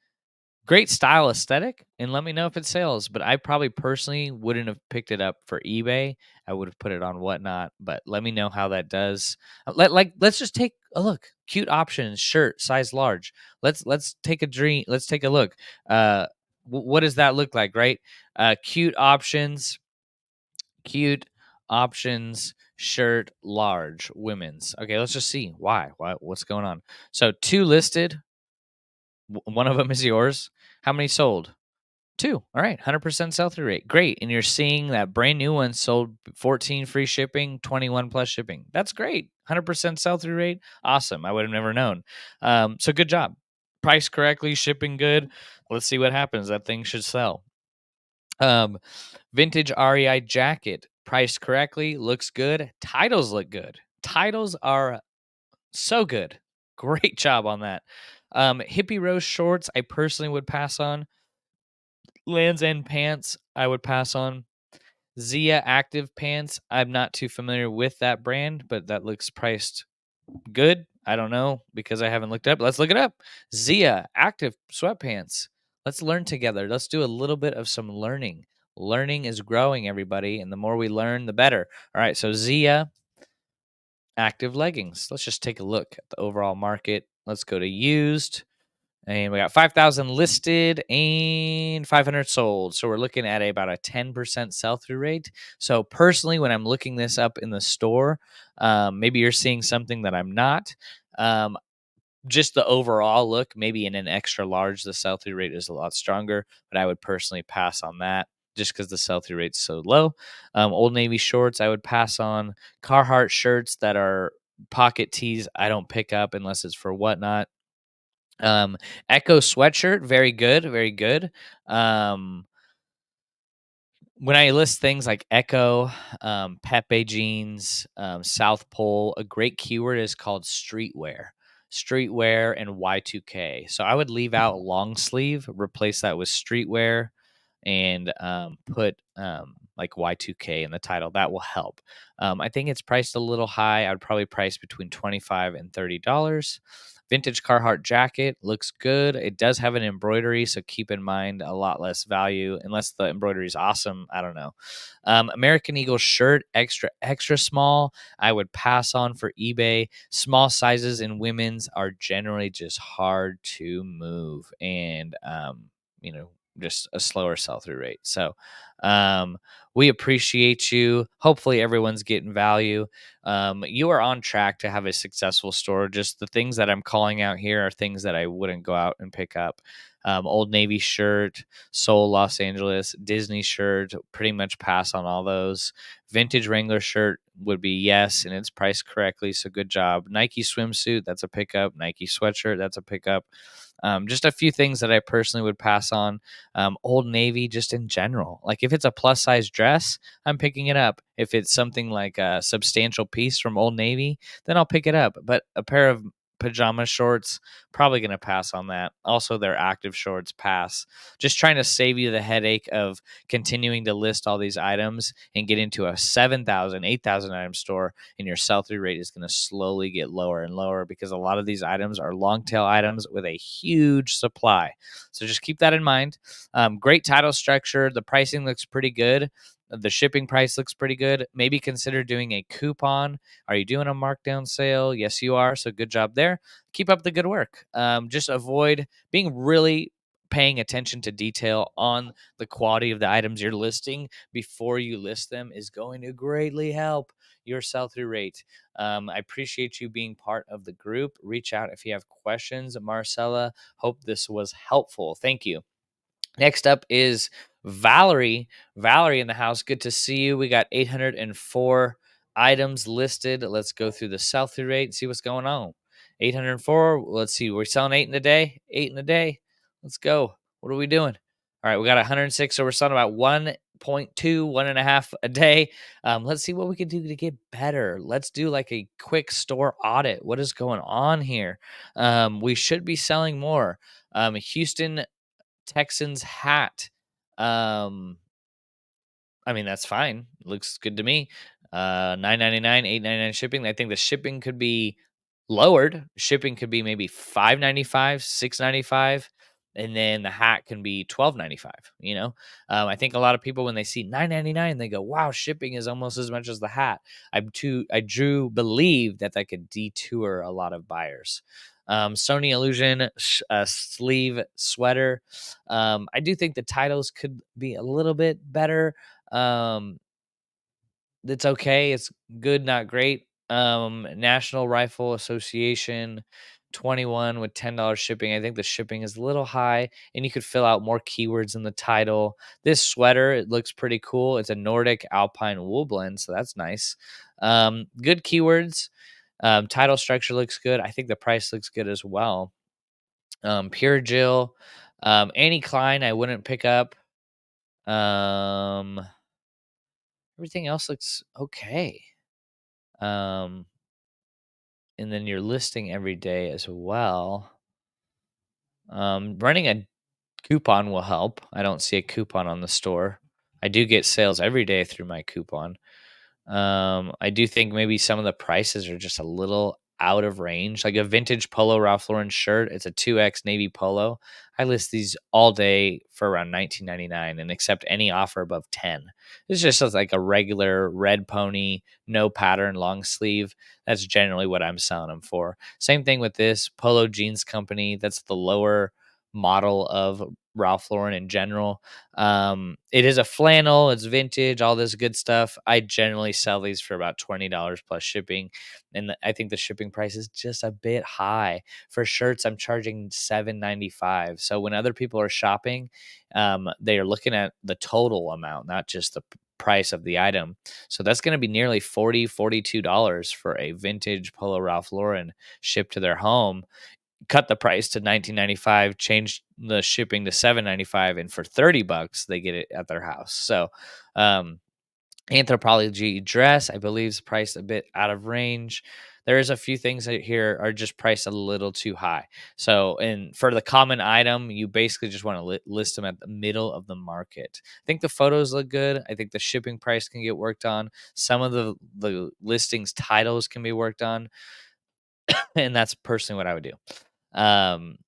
Speaker 1: great style aesthetic, and let me know if it sells. But I probably personally wouldn't have picked it up for eBay. I would have put it on Whatnot, but let me know how that does. Let's just take a look. Cute options, shirt, size large. Let's take a dream. Let's take a look. What does that look like, right? Cute options, shirt, large, women's. Okay, let's just see why. What's going on? So 2 listed. One of them is yours. How many sold? 2. All right, 100% sell through rate. Great. And you're seeing that brand new one sold 14 free shipping, 21 plus shipping. That's great. 100% sell through rate. Awesome. I would have never known. So good job. Price correctly, shipping good. Let's see what happens. That thing should sell. Vintage REI jacket, priced correctly, looks good. Titles look good. Titles are so good. Great job on that. Hippie Rose shorts, I personally would pass on. Lands End pants, I would pass on. Zia active pants, I'm not too familiar with that brand, but that looks priced good. I don't know because I haven't looked up. Let's look it up. Zia active sweatpants. Let's learn together. Let's do a little bit of some learning. Learning is growing, everybody, and the more we learn, the better. All right, so Zia active leggings. Let's just take a look at the overall market. Let's go to used. And we got 5,000 listed and 500 sold. So we're looking at about a 10% sell through rate. So personally, when I'm looking this up in the store, maybe you're seeing something that I'm not. Um, just the overall look, maybe in an extra large, the sell through rate is a lot stronger, but I would personally pass on that just because the sell through rate's so low. Old Navy shorts, I would pass on. Carhartt shirts that are pocket tees, I don't pick up unless it's for whatnot. Um, Echo sweatshirt, very good, very good. Um, when I list things like Echo, Pepe jeans, South Pole, a great keyword is called streetwear and Y2K. So I would leave out long sleeve, replace that with streetwear, and put like Y2K in the title. That will help. I think it's priced a little high. I would probably price between $25 and $30. Vintage Carhartt jacket looks good. It does have an embroidery, so keep in mind a lot less value unless the embroidery is awesome. I don't know. American Eagle shirt, extra small. I would pass on for eBay. Small sizes in women's are generally just hard to move, and you know, just a slower sell through rate. So um, we appreciate you. Hopefully, everyone's getting value. You are on track to have a successful store. Just the things that I'm calling out here are things that I wouldn't go out and pick up. Old Navy shirt, Seoul, Los Angeles, Disney shirt, pretty much pass on all those. Vintage Wrangler shirt would be yes, and it's priced correctly, so good job. Nike swimsuit, that's a pickup. Nike sweatshirt, that's a pickup. Just a few things that I personally would pass on. Old Navy, just in general. Like if it's a plus size dress, I'm picking it up. If it's something like a substantial piece from Old Navy, then I'll pick it up. But a pair of pajama shorts, probably going to pass on that. Also, their active shorts pass. Just trying to save you the headache of continuing to list all these items and get into a 7,000, 8,000 item store, and your sell through rate is going to slowly get lower and lower because a lot of these items are long tail items with a huge supply. So just keep that in mind. Great title structure. The pricing looks pretty good. The shipping price looks pretty good. Maybe consider doing a coupon. Are you doing a markdown sale? Yes, you are. So good job there. Keep up the good work. Just avoid being really paying attention to detail on the quality of the items you're listing before you list them is going to greatly help your sell through rate. I appreciate you being part of the group. Reach out if you have questions. Marcella, hope this was helpful. Thank you. Next up is Valerie. Valerie in the house. Good to see you. We got 804 items listed. Let's go through the sell through rate and see what's going on. 804. Let's see. We're selling eight in a day. Eight in a day. Let's go. What are we doing? All right. We got 106. So we're selling about 1.2, 1.5 a day. Let's see what we can do to get better. Let's do like a quick store audit. What is going on here? We should be selling more. Houston Texans hat. Um, I mean, that's fine. Looks good to me. 9.99, 8.99 shipping. I think the shipping could be lowered. Shipping could be maybe 5.95, 6.95, and then the hat can be 12.95. I think a lot of people when they see 9.99, they go, "Wow, shipping is almost as much as the hat." I do believe that could detour a lot of buyers. Sony Illusion sleeve sweater. I do think the titles could be a little bit better. Um, it's okay. It's good, not great. National Rifle Association 21 with $10 shipping. I think the shipping is a little high, and you could fill out more keywords in the title. This sweater, it looks pretty cool. It's a Nordic Alpine wool blend, so that's nice. Good keywords. Title structure looks good. I think the price looks good as well. Pure Jill. Annie Klein, I wouldn't pick up. Um, Everything else looks okay. Um, and then you're listing every day as well. Running a coupon will help. I don't see a coupon on the store. I do get sales every day through my coupon. I do think maybe some of the prices are just a little out of range. Like a vintage polo Ralph Lauren shirt, it's a 2X navy polo. I list these all day for around 19.99 and accept any offer above 10. It's just like a regular red pony, no pattern, long sleeve. That's generally what I'm selling them for. Same thing with this Polo Jeans Company. That's the lower model of Ralph Lauren in general. It is a flannel, it's vintage, all this good stuff. I generally sell these for about $20 plus shipping. And I think the shipping price is just a bit high. For shirts, I'm charging $7.95. So when other people are shopping, they are looking at the total amount, not just the price of the item. So that's going to be nearly $42 for a vintage Polo Ralph Lauren shipped to their home. Cut the price to 19.95, change the shipping to 7.95, and for $30 they get it at their house. So um Anthropology dress, I believe, is priced a bit out of range. There is a few things that here are just priced a little too high. So, and for the common item, you basically just want to list them at the middle of the market. I think the photos look good. I think the shipping price can get worked on. Some of the listings titles can be worked on, and that's personally what I would do. Um,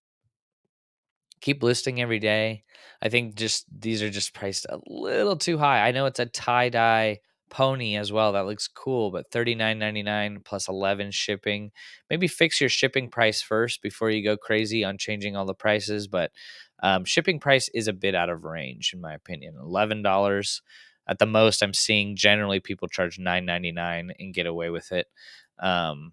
Speaker 1: Keep listing every day. I think just these are just priced a little too high. I know it's a tie-dye pony as well. That looks cool, but 39.99 plus 11 shipping. Maybe fix your shipping price first before you go crazy on changing all the prices. But shipping price is a bit out of range, in my opinion. $11 at the most. I'm seeing generally people charge 9.99 and get away with it. Um,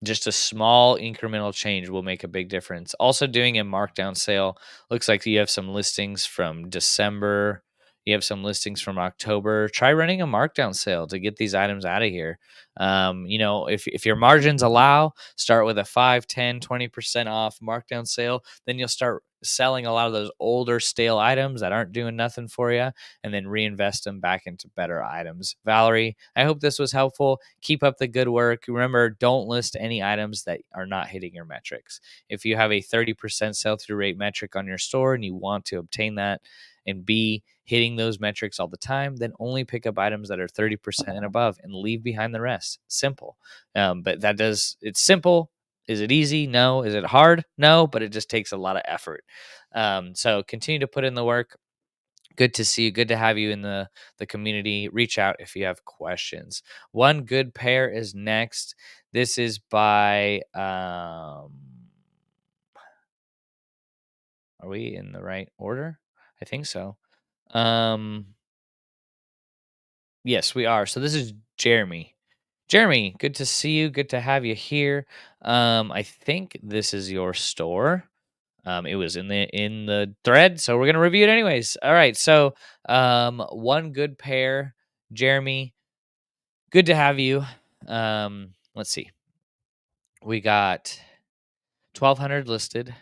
Speaker 1: just a small incremental change will make a big difference. Also, doing a markdown sale looks like you have some listings from December. You have some listings from October. Try running a markdown sale to get these items out of here. If your margins allow, start with a 5, 10, 20% off markdown sale. Then you'll start selling a lot of those older, stale items that aren't doing nothing for you and then reinvest them back into better items. Valerie, I hope this was helpful. Keep up the good work. Remember, don't list any items that are not hitting your metrics. If you have a 30% sell through rate metric on your store and you want to obtain that and be hitting those metrics all the time, then only pick up items that are 30% and above and leave behind the rest. Simple. It's simple. Is it easy? No. Is it hard? No, but it just takes a lot of effort. So continue to put in the work. Good to see you. Good to have you in the community. Reach out if you have questions. One good pair is next. This is by are we in the right order? I think so. Um yes, we are. So this is Jeremy. Jeremy, good to see you. Good to have you here. I think this is your store. It was in the thread, so we're gonna review it anyways. All right, so one good pair, Jeremy. Good to have you. Let's see. We got 1,200 listed.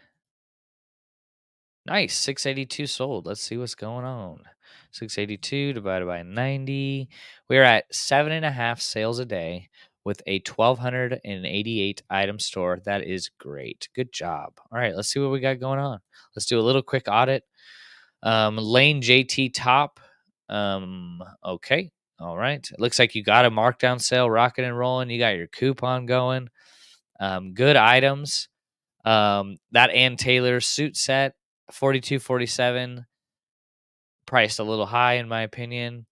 Speaker 1: Nice, 682 sold. Let's see what's going on. 682 divided by 90. We're at 7.5 sales a day with a 1,288 item store. That is great. Good job. All right, let's see what we got going on. Let's do a little quick audit. Lane JT top. Okay. All right. It looks like you got a markdown sale rocking and rolling. You got your coupon going. Good items. That Ann Taylor suit set, 42.47, priced a little high in my opinion.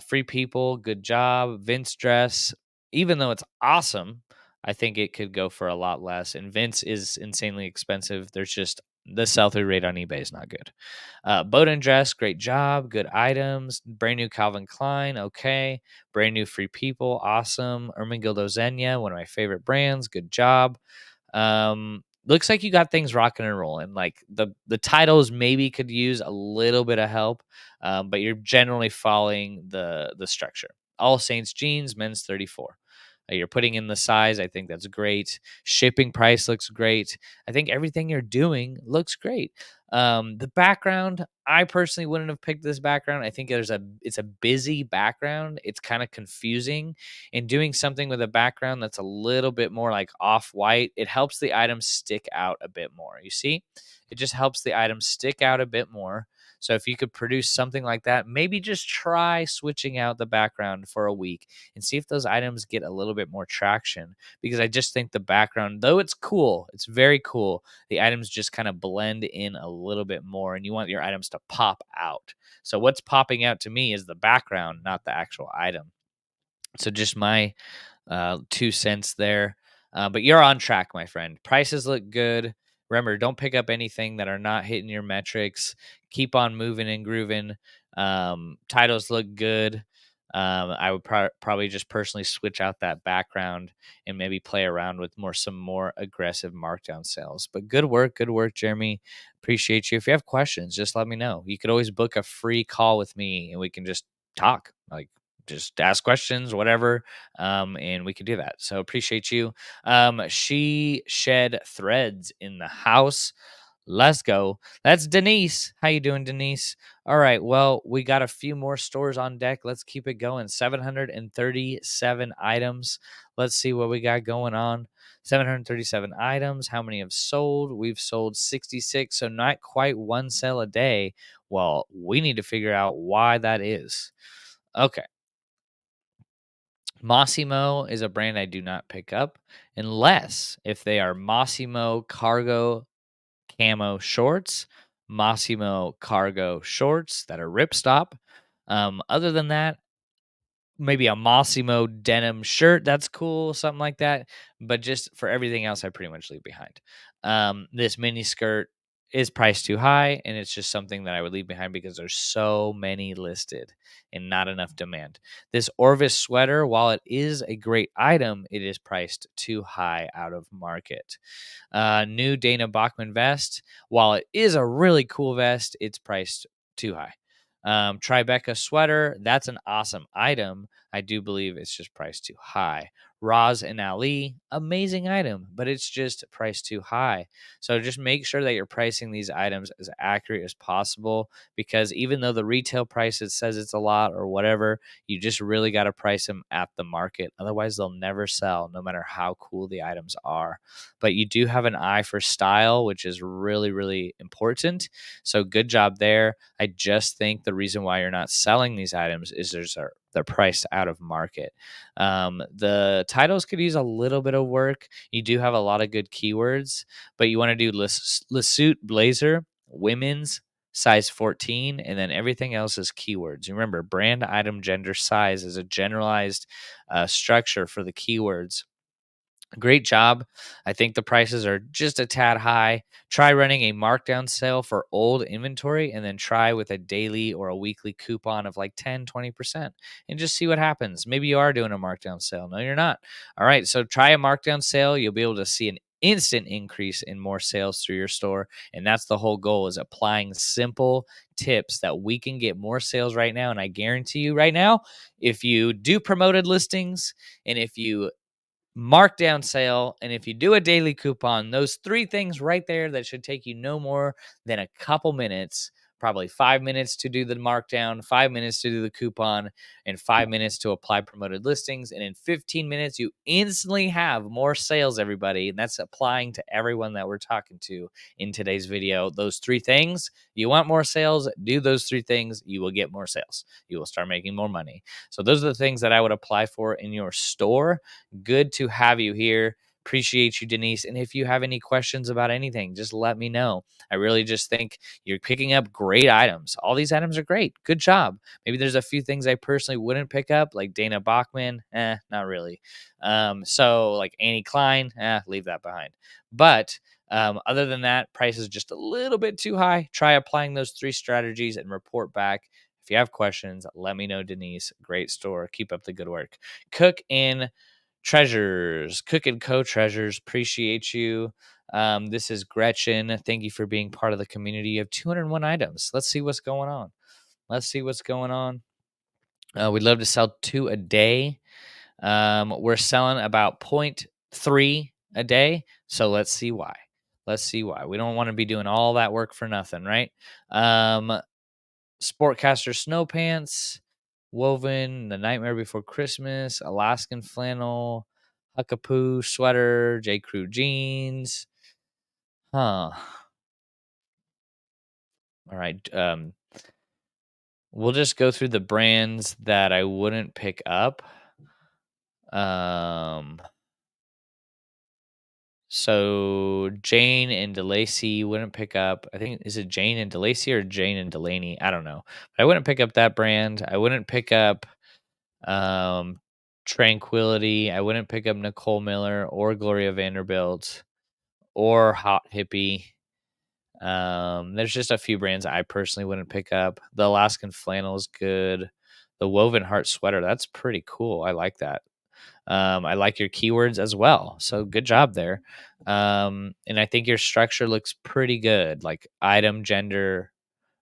Speaker 1: Free People, good job. Vince dress, even though it's awesome, I think it could go for a lot less. And Vince is insanely expensive. There's just the sell through rate on eBay is not good. Bowden dress, great job. Good items. Brand new Calvin Klein, okay. Brand new Free People, awesome. Ermenegildo Zegna, one of my favorite brands, good job. Looks like you got things rocking and rolling. Like the titles maybe could use a little bit of help, but you're generally following the structure. All Saints jeans, men's 34. You're putting in the size. I think that's great. Shipping price looks great. I think everything you're doing looks great. The background, I personally wouldn't have picked this background. I think it's a busy background. It's kind of confusing. And doing something with a background that's a little bit more like off white, it helps the item stick out a bit more. You see, it just helps the item stick out a bit more. So if you could produce something like that, maybe just try switching out the background for a week and see if those items get a little bit more traction. Because I just think the background, though it's cool, it's very cool, the items just kind of blend in a little bit more, and you want your items to pop out. So what's popping out to me is the background, not the actual item. So just my 2 cents there. But you're on track, my friend. Prices look good. Remember, don't pick up anything that are not hitting your metrics. Keep on moving and grooving. Titles look good. I would probably just personally switch out that background and maybe play around with some more aggressive markdown sales. But good work, Jeremy. Appreciate you. If you have questions, just let me know. You could always book a free call with me, and we can just talk. Like, just ask questions, whatever, and we could do that. So appreciate you. She shed threads in the house. Let's go. That's Denise. How you doing, Denise? All right. Well, we got a few more stores on deck. Let's keep it going. 737 items. Let's see what we got going on. 737 items. How many have sold? We've sold 66, so not quite one sale a day. Well, we need to figure out why that is. Okay. Mossimo is a brand I do not pick up unless if they are Mossimo cargo camo shorts, Mossimo cargo shorts that are ripstop. Other than that, maybe a Mossimo denim shirt. That's cool, something like that. But just for everything else, I pretty much leave behind. This mini skirt is priced too high, and it's just something that I would leave behind because there's so many listed and not enough demand. This Orvis sweater, while it is a great item, it is priced too high out of market. New Dana Bachman vest, while it is a really cool vest, it's priced too high. Tribeca sweater, that's an awesome item. I do believe it's just priced too high. Roz and Ali, amazing item, but it's just priced too high. So just make sure that you're pricing these items as accurate as possible, because even though the retail price it says it's a lot or whatever, you just really got to price them at the market. Otherwise, they'll never sell, no matter how cool the items are. But you do have an eye for style, which is really, really important. So good job there. I just think the reason why you're not selling these items is they're priced out of market. The titles could use a little bit of work. You do have a lot of good keywords, but you want to do Lassuit blazer, women's, size 14, and then everything else is keywords. Remember, brand, item, gender, size is a generalized structure for the keywords. Great job. I think the prices are just a tad high. Try running a markdown sale for old inventory and then try with a daily or a weekly coupon of like 10, 20% and just see what happens. Maybe you are doing a markdown sale. No, you're not. All right. So try a markdown sale. You'll be able to see an instant increase in more sales through your store. And that's the whole goal, is applying simple tips that we can get more sales right now. And I guarantee you right now, if you do promoted listings and if you markdown sale, and if you do a daily coupon, those three things right there, that should take you no more than a couple minutes, probably 5 minutes to do the markdown, 5 minutes to do the coupon, and 5 minutes to apply promoted listings. And in 15 minutes, you instantly have more sales, everybody. And that's applying to everyone that we're talking to in today's video. Those three things, you want more sales, do those three things, you will get more sales. You will start making more money. So those are the things that I would apply for in your store. Good to have you here. Appreciate you, Denise. And if you have any questions about anything, just let me know. I really just think you're picking up great items. All these items are great. Good job. Maybe there's a few things I personally wouldn't pick up, like Dana Bachman. Not really. So like Annie Klein, leave that behind. But other than that, price is just a little bit too high. Try applying those three strategies and report back. If you have questions, let me know, Denise. Great store. Keep up the good work. Cook and Co Treasures, appreciate you. This is Gretchen. Thank you for being part of the community. You have 201 items. Let's see what's going on. We'd love to sell 2 a day. We're selling about 0.3 a day. So let's see why. Let's see why. We don't want to be doing all that work for nothing, right? Um, Sportcaster snow pants, woven the Nightmare Before Christmas, Alaskan flannel, Huckapoo sweater, J. Crew jeans. Huh. All right. We'll just go through the brands that I wouldn't pick up. Um, so Jane and DeLacy wouldn't pick up. I think is it Jane and DeLacy or Jane and Delaney? I don't know. But I wouldn't pick up that brand. I wouldn't pick up um Tranquility. I wouldn't pick up Nicole Miller or Gloria Vanderbilt or Hot Hippie. There's just a few brands I personally wouldn't pick up. The Alaskan flannel is good. The woven heart sweater, that's pretty cool. I like that. I like your keywords as well. So good job there. And I think your structure looks pretty good. Like item, gender,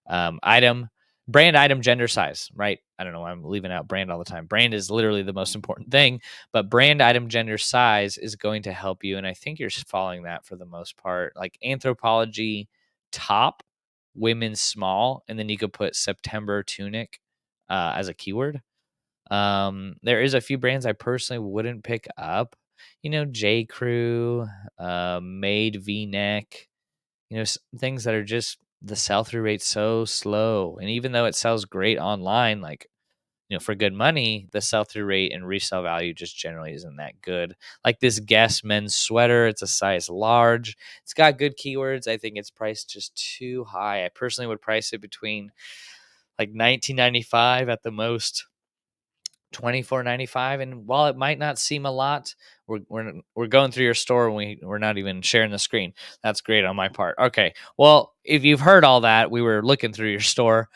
Speaker 1: item, brand, item, gender, size, right? I don't know why I'm leaving out brand all the time. Brand is literally the most important thing, but brand, item, gender, size is going to help you. And I think you're following that for the most part. Like Anthropology, top, women's small, and then you could put September tunic as a keyword. There is a few brands I personally wouldn't pick up. J. Crew, Made V neck, things that are just the sell through rate so slow. And even though it sells great online, like, for good money, the sell through rate and resale value just generally isn't that good. Like this Guess men's sweater, it's a size large. It's got good keywords. I think it's priced just too high. I personally would price it between like 19.95 at the most, 24.95. And while it might not seem a lot, we're going through your store and we're not even sharing the screen. That's great on my part. Okay, well, if you've heard all that, we were looking through your store.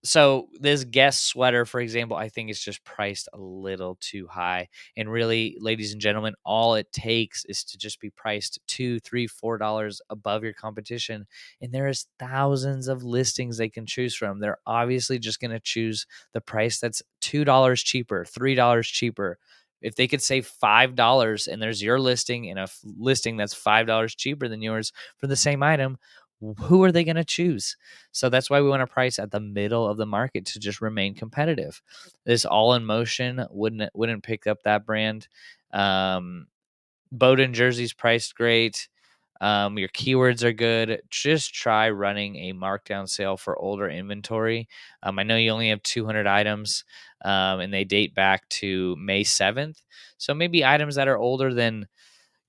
Speaker 1: So this Guess sweater, for example, I think is just priced a little too high. And really, ladies and gentlemen, all it takes is to just be priced $2, $3, $4 above your competition, and there is thousands of listings they can choose from. They're obviously just going to choose the price that's $2 cheaper, $3 cheaper. If they could save $5 and there's your listing and a listing that's $5 cheaper than yours for the same item, who are they going to choose? So that's why we want to price at the middle of the market to just remain competitive. This All in Motion wouldn't pick up that brand. Bowdoin jerseys priced great. Your keywords are good. Just try running a markdown sale for older inventory. I know you only have 200 items, and they date back to May 7th. So maybe items that are older than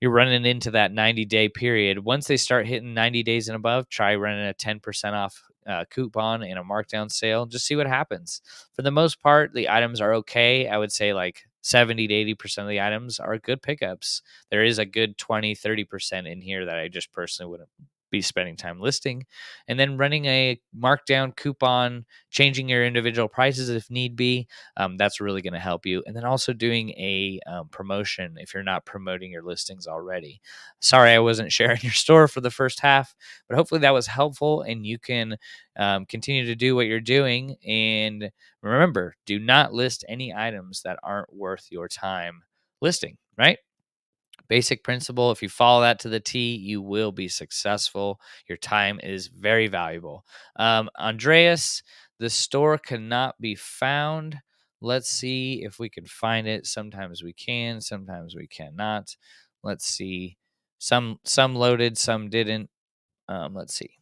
Speaker 1: you're running into that 90-day period. Once they start hitting 90 days and above, try running a 10% off coupon in a markdown sale. Just see what happens. For the most part, the items are okay. I would say like 70 to 80% of the items are good pickups. There is a good 20, 30% in here that I just personally wouldn't be spending time listing. And then running a markdown coupon, changing your individual prices if need be, that's really going to help you. And then also doing a promotion if you're not promoting your listings already. Sorry, I wasn't sharing your store for the first half, but hopefully that was helpful and you can continue to do what you're doing. And remember, do not list any items that aren't worth your time listing, right? Basic principle. If you follow that to the T, you will be successful. Your time is very valuable. Andreas, the store cannot be found. Let's see if we can find it. Sometimes we can, sometimes we cannot. Let's see. Some loaded, some didn't. Let's see.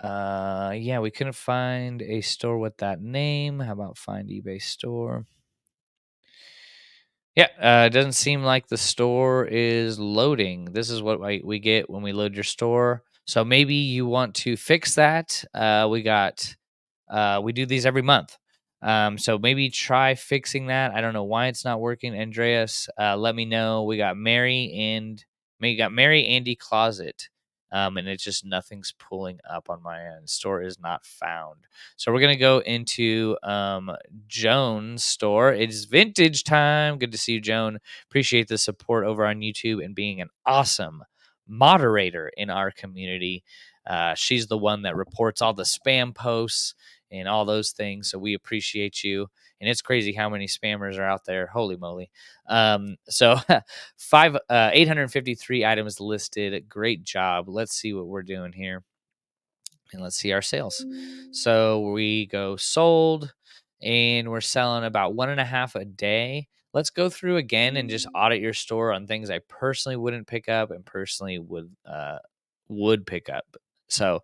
Speaker 1: Yeah, we couldn't find a store with that name. How about find eBay store? Yeah, it doesn't seem like the store is loading. This is what we get when we load your store. So maybe you want to fix that. We do these every month. So maybe try fixing that. I don't know why it's not working. Andreas, let me know. We got Mary Andy Closet. And it's just nothing's pulling up on my end. Store is not found. So we're gonna go into Joan's store. It's vintage time. Good to see you, Joan. Appreciate the support over on YouTube and being an awesome moderator in our community. She's the one that reports all the spam posts and all those things. So we appreciate you. And it's crazy how many spammers are out there. Holy moly. So 853 items listed. Great job. Let's see what we're doing here. And let's see our sales. So we go sold, and we're selling about 1.5 a day. Let's go through again and just audit your store on things I personally wouldn't pick up and personally would pick up. So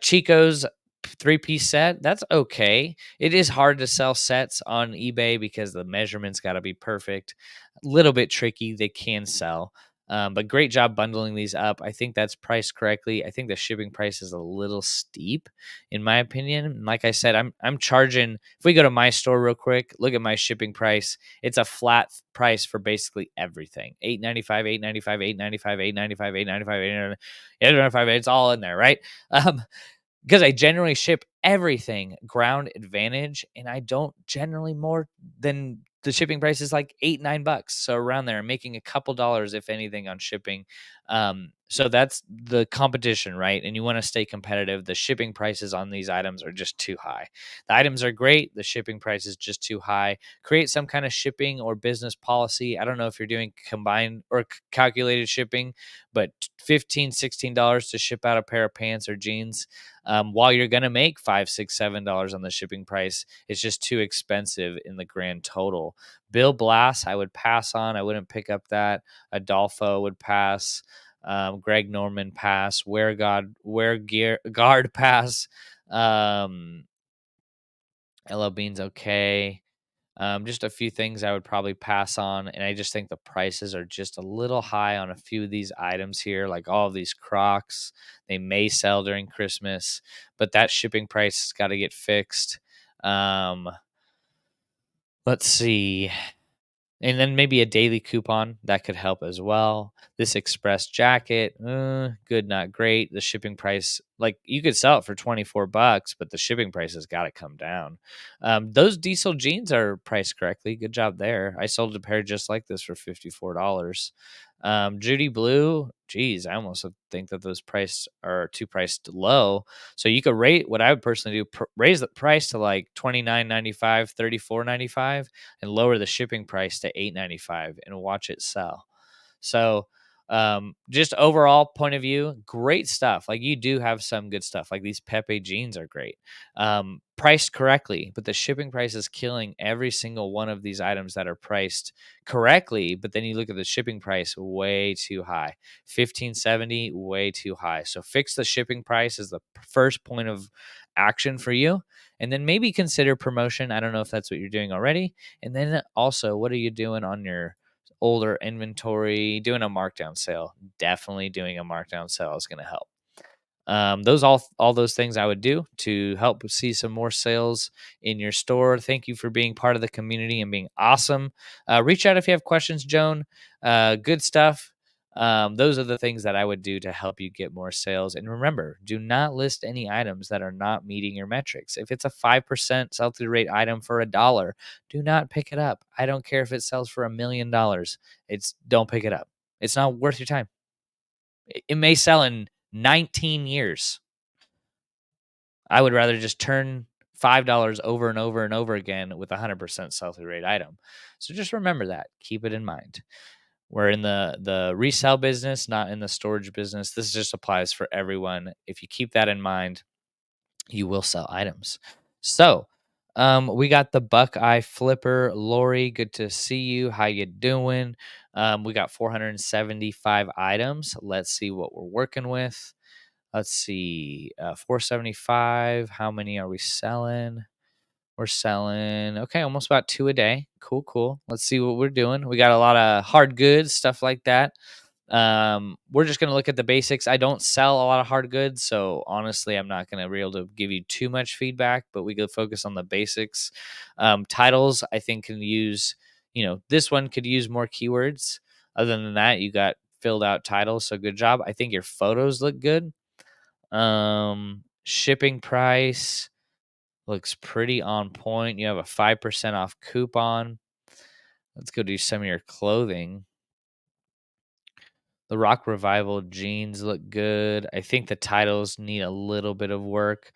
Speaker 1: Chico's 3-piece set, that's okay. It is hard to sell sets on eBay because the measurements got to be perfect. A little bit tricky. They can sell. But great job bundling these up. I think that's priced correctly. I think the shipping price is a little steep, in my opinion. Like I said, I'm charging. If we go to my store real quick, look at my shipping price. It's a flat price for basically everything. $8.95, $8.95, $8.95, $8.95, $8.95, $8.95. It's all in there, right? Um, because I generally ship everything ground advantage, and I don't generally more than the shipping price is like $8-9. So around there, I'm making a couple dollars, if anything, on shipping. So that's the competition, right? And you want to stay competitive. The shipping prices on these items are just too high. The items are great. The shipping price is just too high. Create some kind of shipping or business policy. I don't know if you're doing combined or calculated shipping, but $15-16 to ship out a pair of pants or jeans, while you're going to make $5-6-7 on the shipping price, it's just too expensive in the grand total. Bill Blass, I would pass on. I wouldn't pick up that. Adolfo would pass. Greg Norman pass. Guard pass. LL Bean's okay. Just a few things I would probably pass on, and I just think the prices are just a little high on a few of these items here, like all of these Crocs. They may sell during Christmas, but that shipping price has got to get fixed. Um, let's see. And then maybe a daily coupon that could help as well. This express jacket, good, not great. The shipping price, like you could sell it for $24, but the shipping price has got to come down. Those diesel jeans are priced correctly. Good job there. I sold a pair just like this for $54. Judy Blue, geez, I almost think that those prices are too priced low. So you could rate what I would personally do, raise the price to like $29.95, $34.95, and lower the shipping price to $8.95 and watch it sell. So just overall point of view, great stuff. Like you do have some good stuff. Like these Pepe jeans are great. Priced correctly, but the shipping price is killing every single one of these items that are priced correctly. But then you look at the shipping price, way too high. $15.70, way too high. So fix the shipping price as the first point of action for you. And then maybe consider promotion. I don't know if that's what you're doing already. And then also, what are you doing on your older inventory? Doing a markdown sale. Definitely doing a markdown sale is going to help. Those all those things I would do to help see some more sales in your store. Thank you for being part of the community and being awesome. Reach out if you have questions, Joan. Good stuff. Those are the things that I would do to help you get more sales. And remember, do not list any items that are not meeting your metrics. If it's a 5% sell through rate item for $1, do not pick it up. I don't care if it sells for $1 million. Don't pick it up. It's not worth your time. It may sell in 19 years. I would rather just turn $5 over and over and over again with a 100% sell through rate item. So just remember that. Keep it in mind. We're in the resale business, not in the storage business. This just applies for everyone. If you keep that in mind, you will sell items. So we got the Buckeye Flipper. Lori, good to see you. How you doing? We got 475 items. Let's see what we're working with. Let's see, 475. How many are we selling? We're selling, okay, almost about 2 a day. Cool, cool. Let's see what we're doing. We got a lot of hard goods, stuff like that. We're just going to look at the basics. I don't sell a lot of hard goods, so honestly, I'm not going to be able to give you too much feedback, but we could focus on the basics. Titles, I think, can use, this one could use more keywords. Other than that, you got filled out titles, so good job. I think your photos look good. Shipping price looks pretty on point. You have a 5% off coupon. Let's go do some of your clothing. The Rock Revival jeans look good. I think the titles need a little bit of work.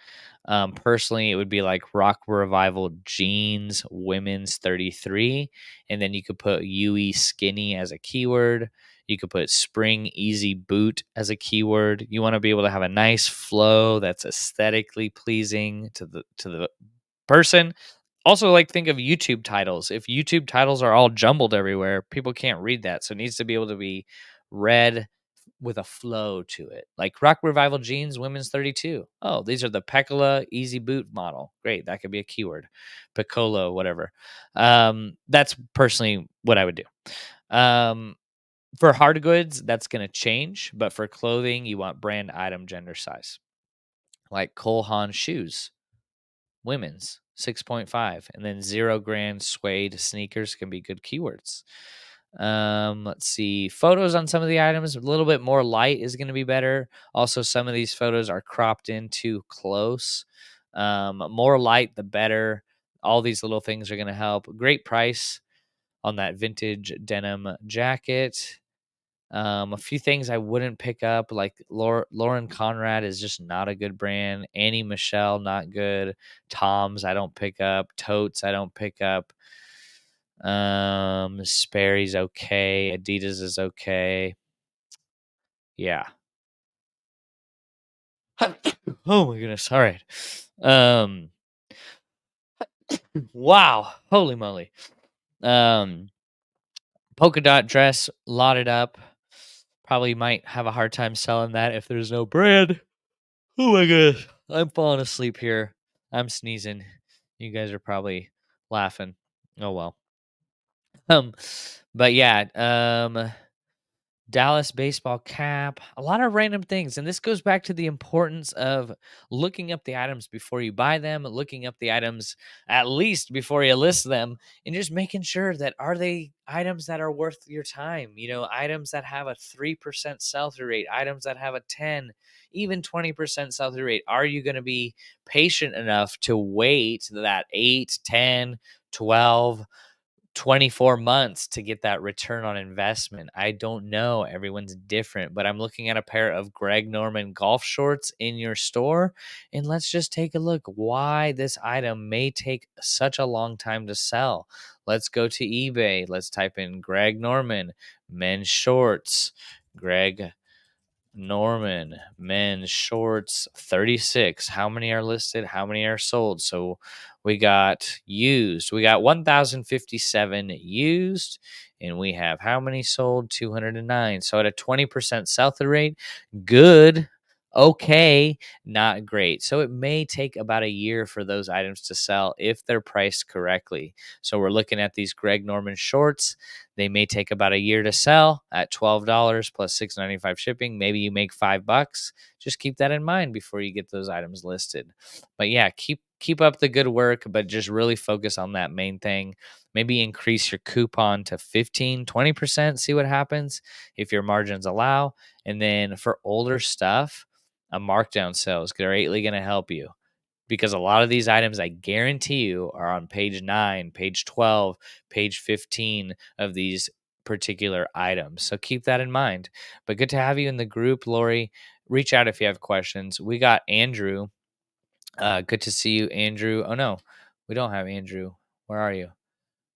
Speaker 1: Personally, it would be like Rock Revival jeans, women's 33. And then you could put UE skinny as a keyword. You could put spring easy boot as a keyword. You want to be able to have a nice flow that's aesthetically pleasing to the person. Also, like, think of YouTube titles. If YouTube titles are all jumbled everywhere, people can't read that. So it needs to be able to be read with a flow to it. Like Rock Revival jeans, women's 32. Oh, these are the Pecola Easy Boot model. Great. That could be a keyword. Piccolo, whatever. That's personally what I would do. For hard goods, that's going to change. But for clothing, you want brand, item, gender, size. Like Cole Haan shoes, women's 6.5, and then 0 grand suede sneakers can be good keywords. Let's see, photos on some of the items, a little bit more light is going to be better. Also, some of these photos are cropped in too close. More light the better. All these little things are going to help. Great price on that vintage denim jacket. A few things I wouldn't pick up, like Lauren Conrad is just not a good brand. Annie Michelle, not good. Tom's, I don't pick up. Totes, I don't pick up. Sperry's okay. Adidas is okay. Yeah. Oh my goodness. All right. Um, wow. Holy moly. Um, Polka dot dress, lotted up. Probably might have a hard time selling that if there's no brand. Oh my gosh. I'm falling asleep here. I'm sneezing. You guys are probably laughing. Oh well. Um, but yeah, Dallas baseball cap, a lot of random things. And this goes back to the importance of looking up the items before you buy them, looking up the items at least before you list them, and just making sure that are they items that are worth your time? You know, items that have a 3% sell through rate, items that have a 10, even 20% sell through rate. Are you going to be patient enough to wait that 8, 10, 12? 24 months to get that return on investment. I don't know. Everyone's different, but I'm looking at a pair of Greg Norman golf shorts in your store. And let's just take a look why this item may take such a long time to sell. Let's go to eBay. Let's type in Greg Norman men's shorts. Greg Norman men's shorts 36. How many are listed? How many are sold? So we got used. We got 1,057 used, and we have how many sold? 209. So at a 20% sell through rate, good, okay, not great. So it may take about a year for those items to sell if they're priced correctly. So we're looking at these Greg Norman shorts. They may take about a year to sell at $12 plus $6.95 shipping. Maybe you make $5. Just keep that in mind before you get those items listed. But yeah, keep up the good work, but just really focus on that main thing. Maybe increase your coupon to 15, 20%, see what happens if your margins allow. And then for older stuff, a markdown sale is greatly going to help you because a lot of these items, I guarantee you, are on page 9, page 12, page 15 of these particular items. So keep that in mind. But good to have you in the group, Lori. Reach out if you have questions. We got Andrew. Good to see you, Andrew. Oh, no, we don't have Andrew. Where are you?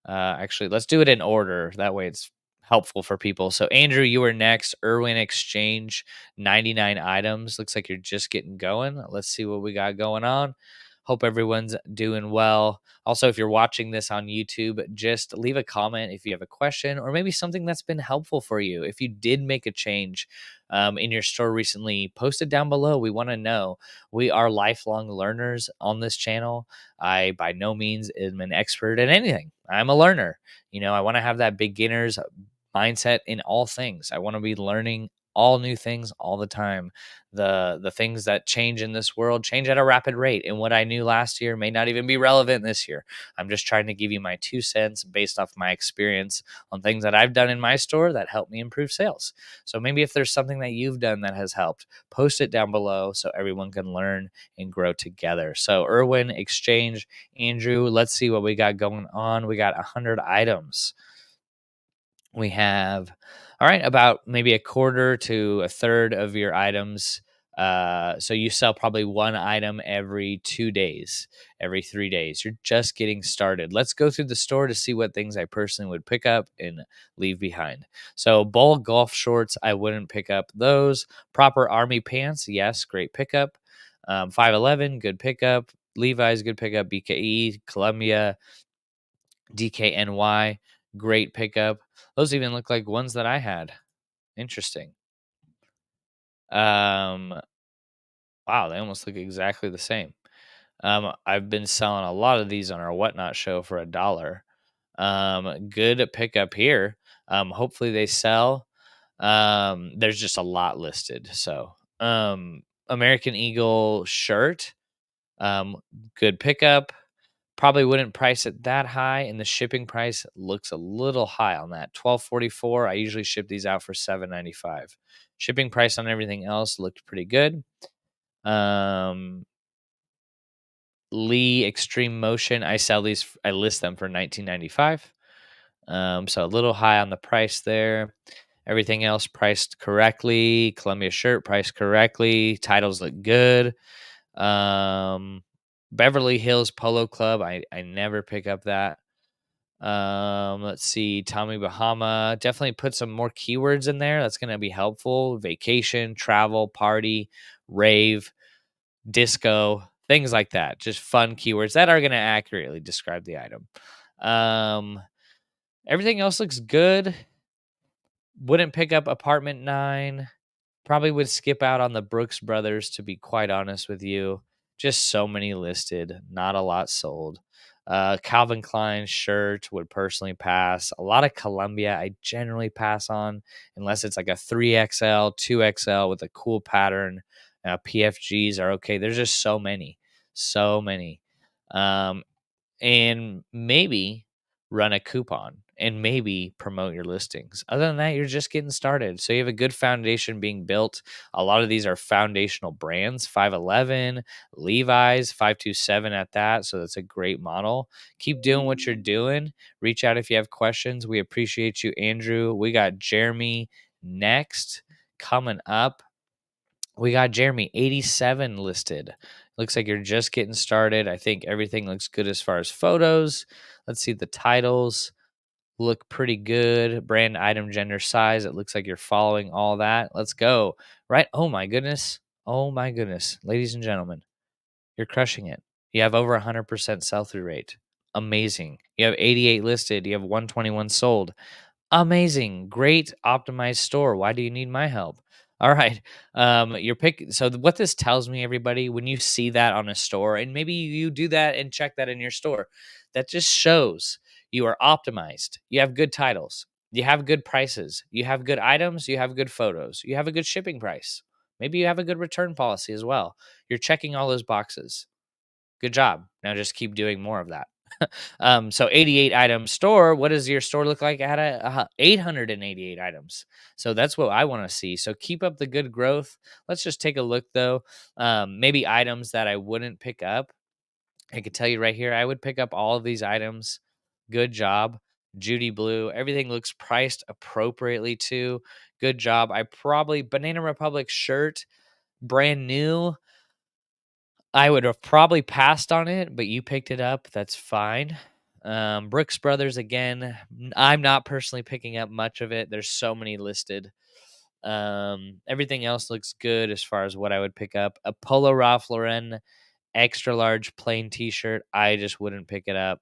Speaker 1: Actually, let's do it in order. That way it's helpful for people. So, Andrew, you were next. Irwin Exchange, 99 items. Looks like you're just getting going. Let's see what we got going on. Hope everyone's doing well. Also, if you're watching this on YouTube, just leave a comment if you have a question or maybe something that's been helpful for you. If you did make a change in your store recently, post it down below. We want to know. We are lifelong learners on this channel. I by no means am an expert at anything. I'm a learner. You know, I want to have that beginner's mindset in all things. I want to be learning all new things all the time. The things that change in this world change at a rapid rate, and what I knew last year may not even be relevant this year. I'm just trying to give you my 2 cents based off my experience on things that I've done in my store that help me improve sales. So maybe if there's something that you've done that has helped, post it down below so everyone can learn and grow together. So Irwin, Exchange, Andrew, let's see what we got going on. We got 100 items. We have, all right, about maybe a quarter to a third of your items. So you sell probably one item every 2 days, every 3 days. You're just getting started. Let's go through the store to see what things I personally would pick up and leave behind. So, ball golf shorts, I wouldn't pick up those. Proper army pants, yes, great pickup. 511, good pickup. Levi's, good pickup. BKE, Columbia, DKNY, great pickup. Those even look like ones that I had. Interesting. Um, wow, they almost look exactly the same. I've been selling a lot of these on our Whatnot show for $1. Good pickup here. Hopefully they sell. There's just a lot listed. So, American Eagle shirt, um, good pickup. Probably wouldn't price it that high, and the shipping price looks a little high on that. 12.44. I usually ship these out for 7.95. Shipping price on everything else looked pretty good. Um, Lee Extreme Motion. I sell these. I list them for 19.95. So a little high on the price there. Everything else priced correctly. Columbia shirt priced correctly. Titles look good. Um, Beverly Hills Polo Club. I never pick up that. Let's see, Tommy Bahama. Definitely put some more keywords in there. That's going to be helpful. Vacation, travel, party, rave, disco, things like that. Just fun keywords that are going to accurately describe the item. Um, Everything else looks good. Wouldn't pick up apartment 9. Probably would skip out on the Brooks Brothers, to be quite honest with you. Just so many listed, not a lot sold. Calvin Klein shirt would personally pass. A lot of Columbia I generally pass on unless it's like a 3XL, 2XL with a cool pattern. PFGs are okay. There's just so many, so many. Um, and maybe run a coupon and maybe promote your listings. Other than that, you're just getting started. So you have a good foundation being built. A lot of these are foundational brands, 511, Levi's, 527 at that. So that's a great model. Keep doing what you're doing. Reach out if you have questions. We appreciate you, Andrew. We got Jeremy next coming up. We got Jeremy 87 listed. Looks like you're just getting started. I think everything looks good as far as photos. Let's see, the titles look pretty good. Brand, item, gender, size. It looks like you're following all that. Let's go. Right? Oh my goodness. Oh my goodness. Ladies and gentlemen, you're crushing it. You have over 100% sell through rate. Amazing. You have 88 listed. You have 121 sold. Amazing. Great optimized store. Why do you need my help? All right. Your pick. So what this tells me, everybody, when you see that on a store, and maybe you do that and check that in your store, that just shows you are optimized. You have good titles. You have good prices. You have good items. You have good photos. You have a good shipping price. Maybe you have a good return policy as well. You're checking all those boxes. Good job. Now just keep doing more of that. So 88 item store. What does your store look like at 888 items? So that's what I want to see. So keep up the good growth. Let's just take a look though. Maybe items that I wouldn't pick up. I could tell you right here, I would pick up all of these items. Good job. Judy Blue. Everything looks priced appropriately too. Good job. I probably Banana Republic shirt, brand new. I would have probably passed on it, but you picked it up. That's fine. Brooks Brothers again. I'm not personally picking up much of it. There's so many listed. Everything else looks good as far as what I would pick up. A Polo Ralph Lauren extra large plain T-shirt. I just wouldn't pick it up.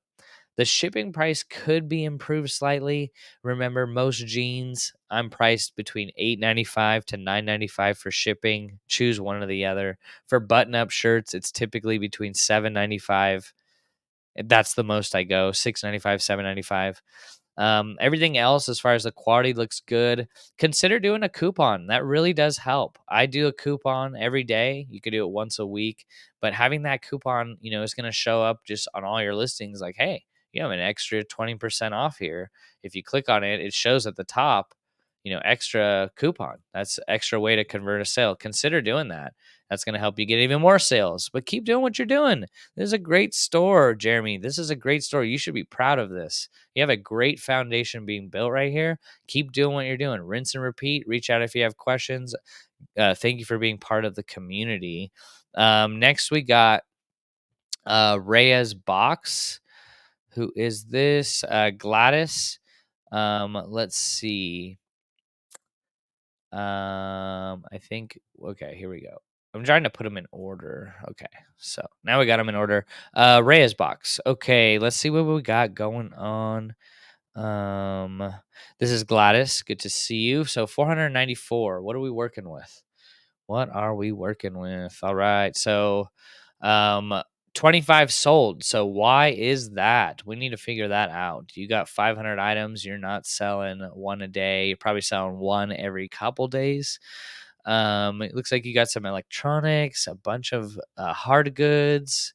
Speaker 1: The shipping price could be improved slightly. Remember, most jeans I'm priced between $8.95 to $9.95 for shipping. Choose one or the other. For button-up shirts, it's typically between $7.95. That's the most I go. $6.95, $7.95. Everything else, as far as the quality looks good, consider doing a coupon. That really does help. I do a coupon every day. You could do it once a week, but having that coupon, is going to show up just on all your listings like, hey, you have an extra 20% off here. If you click on it, it shows at the top, extra coupon. That's extra way to convert a sale. Consider doing that. That's going to help you get even more sales. But keep doing what you're doing. This is a great store, Jeremy. This is a great store. You should be proud of this. You have a great foundation being built right here. Keep doing what you're doing. Rinse and repeat. Reach out if you have questions. Thank you for being part of the community. Next, we got Reyes Box. Who is this? Gladys. Let's see. I think, okay, here we go. I'm trying to put them in order. Okay, so now we got them in order. Reyes Box. Okay, let's see what we got going on. This is Gladys. Good to see you. So 494. What are we working with? What are we working with? All right. So, um, 25 sold. So why is that? We need to figure that out. You got 500 items. You're not selling one a day. You're probably selling one every couple days. It looks like you got some electronics, a bunch of hard goods.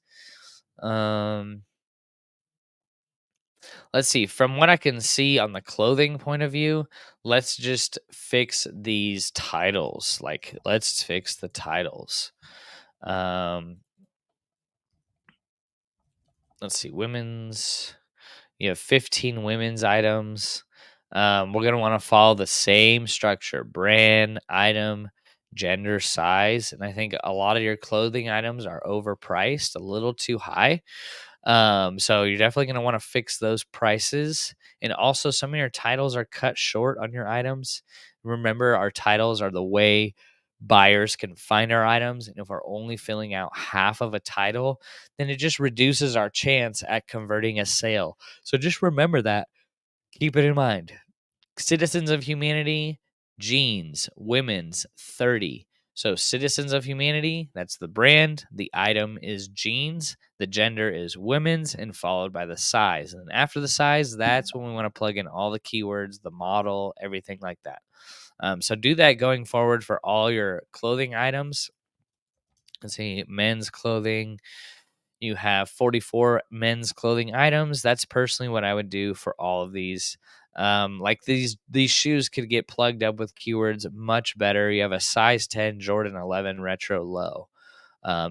Speaker 1: Um, let's see. From what I can see on the clothing point of view, let's just fix these titles. Like, let's fix the titles. Um, let's see, women's. You have 15 women's items. We're going to want to follow the same structure: brand, item, gender, size. And I think a lot of your clothing items are overpriced, a little too high. So you're definitely going to want to fix those prices. And also, some of your titles are cut short on your items. Remember, our titles are the way buyers can find our items. And if we're only filling out half of a title, then it just reduces our chance at converting a sale. So just remember that. Keep it in mind. Citizens of Humanity, jeans, women's 30. So Citizens of Humanity, that's the brand. The item is jeans. The gender is women's, and followed by the size. And after the size, that's when we want to plug in all the keywords, the model, everything like that. So do that going forward for all your clothing items. Let's see, men's clothing. You have 44 men's clothing items. That's personally what I would do for all of these. Like these shoes could get plugged up with keywords much better. You have a size 10 Jordan 11 retro low,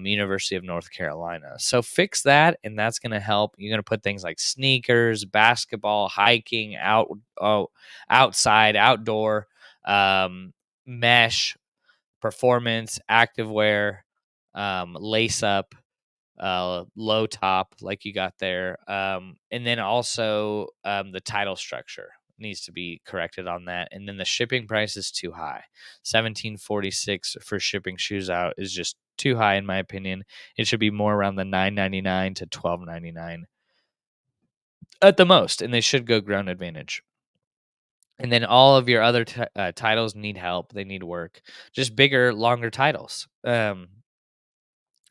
Speaker 1: University of North Carolina. So fix that, and that's going to help. You're going to put things like sneakers, basketball, hiking, outside, outdoor, mesh, performance, activewear, lace up, low top like you got there. And then also the title structure needs to be corrected on that. And then the shipping price is too high. 1746 for shipping shoes out is just too high in my opinion. It should be more around the $9.99 to $12.99 at the most, and they should go ground advantage. And then all of your other titles need help. They need work. Just bigger, longer titles. And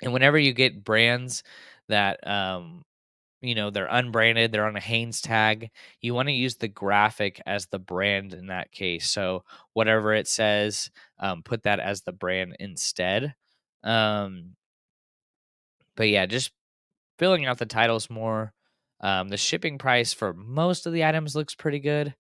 Speaker 1: whenever you get brands that they're unbranded, they're on a Hanes tag, you want to use the graphic as the brand in that case. So whatever it says, put that as the brand instead. Um, but yeah, just filling out the titles more. The shipping price for most of the items looks pretty good.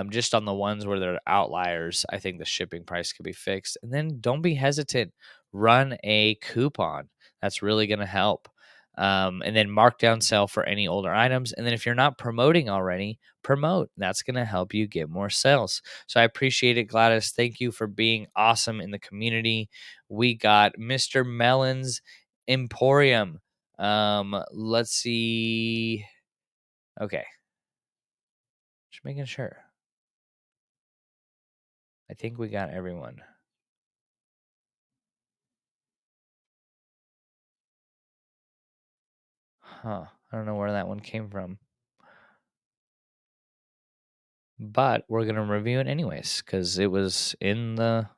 Speaker 1: Just on the ones where they're outliers, I think the shipping price could be fixed. And then don't be hesitant. Run a coupon. That's really going to help. And then markdown sale for any older items. And then if you're not promoting already, promote. That's going to help you get more sales. So I appreciate it, Gladys. Thank you for being awesome in the community. We got Mr. Melon's Emporium. Let's see. Okay. Just making sure. I think we got everyone. Huh. I don't know where that one came from. But we're going to review it anyways cuz it was in the